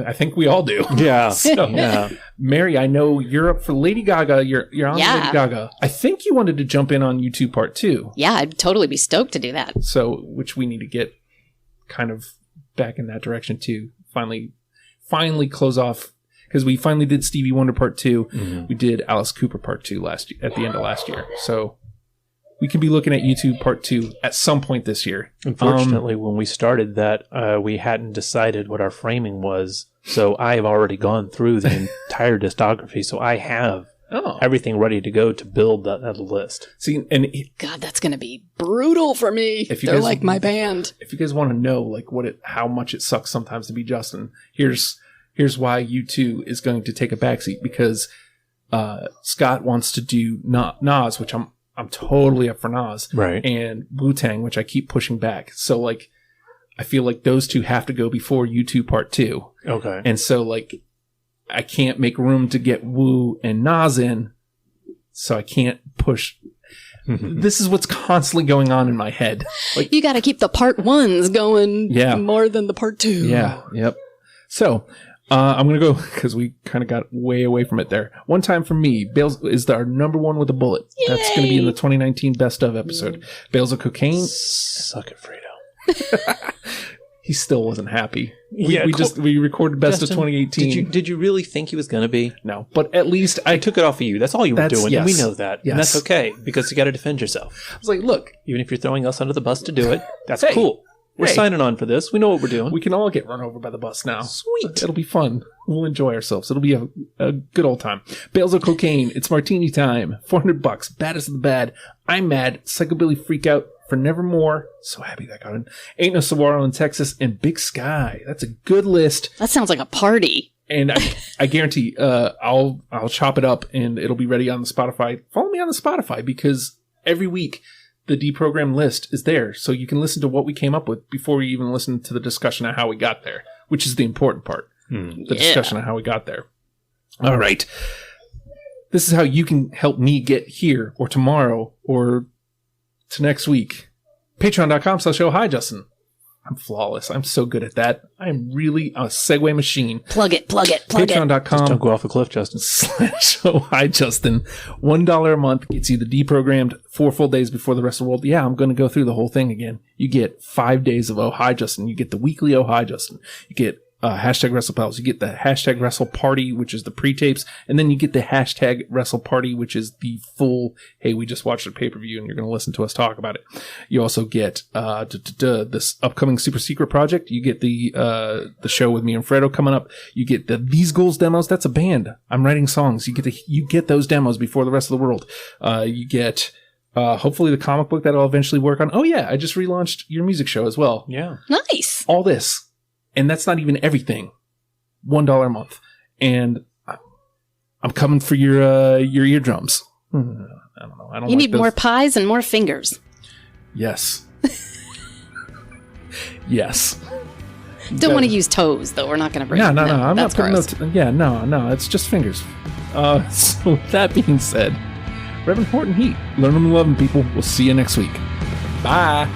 I think we all do. Yeah. So, Yeah. Meri, I know you're up for Lady Gaga. You're on Lady Gaga. I think you wanted to jump in on YouTube Part 2. Yeah, I'd totally be stoked to do that. So, which we need to get kind of back in that direction too. Finally close off, because we finally did Stevie Wonder Part 2. Mm-hmm. We did Alice Cooper Part 2 at the end of last year. So we could be looking at YouTube Part 2 at some point this year. Unfortunately, when we started that, we hadn't decided what our framing was. So I've already gone through the entire discography. So I have everything ready to go to build that list. See, and God, that's going to be brutal for me. If you They're guys- like my band. if you guys want to know like how much it sucks sometimes to be Justin, here's why U2 is going to take a backseat, because Scott wants to do Nas, which I'm totally up for Nas, Right. and Wu-Tang, which I keep pushing back. So like I feel like those two have to go before U2 Part 2. Okay. And so like I can't make room to get Wu and Nas in, so I can't push. This is what's constantly going on in my head. Like, You got to keep the part 1s going Yeah. more than the part 2. yeah, yep. So I'm going to go, because we kind of got way away from it there. One Time for Me, Bales is our number one with a bullet. That's going to be in the 2019 Best Of episode. Bales of Cocaine, Suck it, Fredo. he still wasn't happy. Yeah, We recorded Best Justin, of 2018. Did you really think he was going to be? No, but at least I took it off of you. That's all you were doing. yes. And we know that. Yes. And that's okay, because you got to defend yourself. I was like, look, Even if you're throwing us under the bus to do it, that's Hey. cool. We're Hey. signing on for this. We know what we're doing. we can all get run over by the bus now. Sweet. It'll be fun. We'll enjoy ourselves. It'll be a good old time. Bales of Cocaine. It's Martini Time. $400. Baddest of the Bad. I'm Mad. Psychobilly Freak Out for Nevermore. So happy that got in. Ain't No Saguaro in Texas. And Big Sky. That's a good list. That sounds like a party. And I guarantee I'll chop it up and it'll be ready on the Spotify. Follow me on the Spotify, because every week the deprogrammed list is there. So you can listen to what we came up with before we even listen to the discussion of how we got there, which is the important part. The discussion of how we got there. All right. This is how you can help me get here or tomorrow or to next week. Patreon.com/ohhijustin. I'm flawless. I'm so good at that. I'm really a segue machine. Plug it. Patreon.com. Don't go off a cliff, Justin. /ohhijustin. $1 a month gets you the deprogrammed 4 full days before the rest of the world. Yeah, I'm going to go through the whole thing again. You get 5 days of Oh Hi Justin. You get the weekly Oh Hi Justin. You get hashtag WrestlePals. You get the hashtag Wrestle Party, which is the pre-tapes, and then you get the hashtag Wrestle Party, which is the full, hey, we just watched a pay-per-view and you're going to listen to us talk about it. You also get this upcoming super secret project. You get the show with me and Fredo coming up. You get the These Ghouls demos. That's a band. I'm writing songs. You get those demos before the rest of the world. You get hopefully the comic book that I'll eventually work on. Oh yeah, I just relaunched your music show as well. Yeah. Nice. All this. And that's not even everything. $1 a month. And I'm coming for your eardrums. I don't know. I don't You like need those. more pies and more fingers. Yes. Yes. Don't want to use toes, though. We're not going to bring No. I'm not that's putting gross. no. It's just fingers. So with that being said, Reverend Horton Heat. Learn them and love them, people. We'll see you next week. Bye.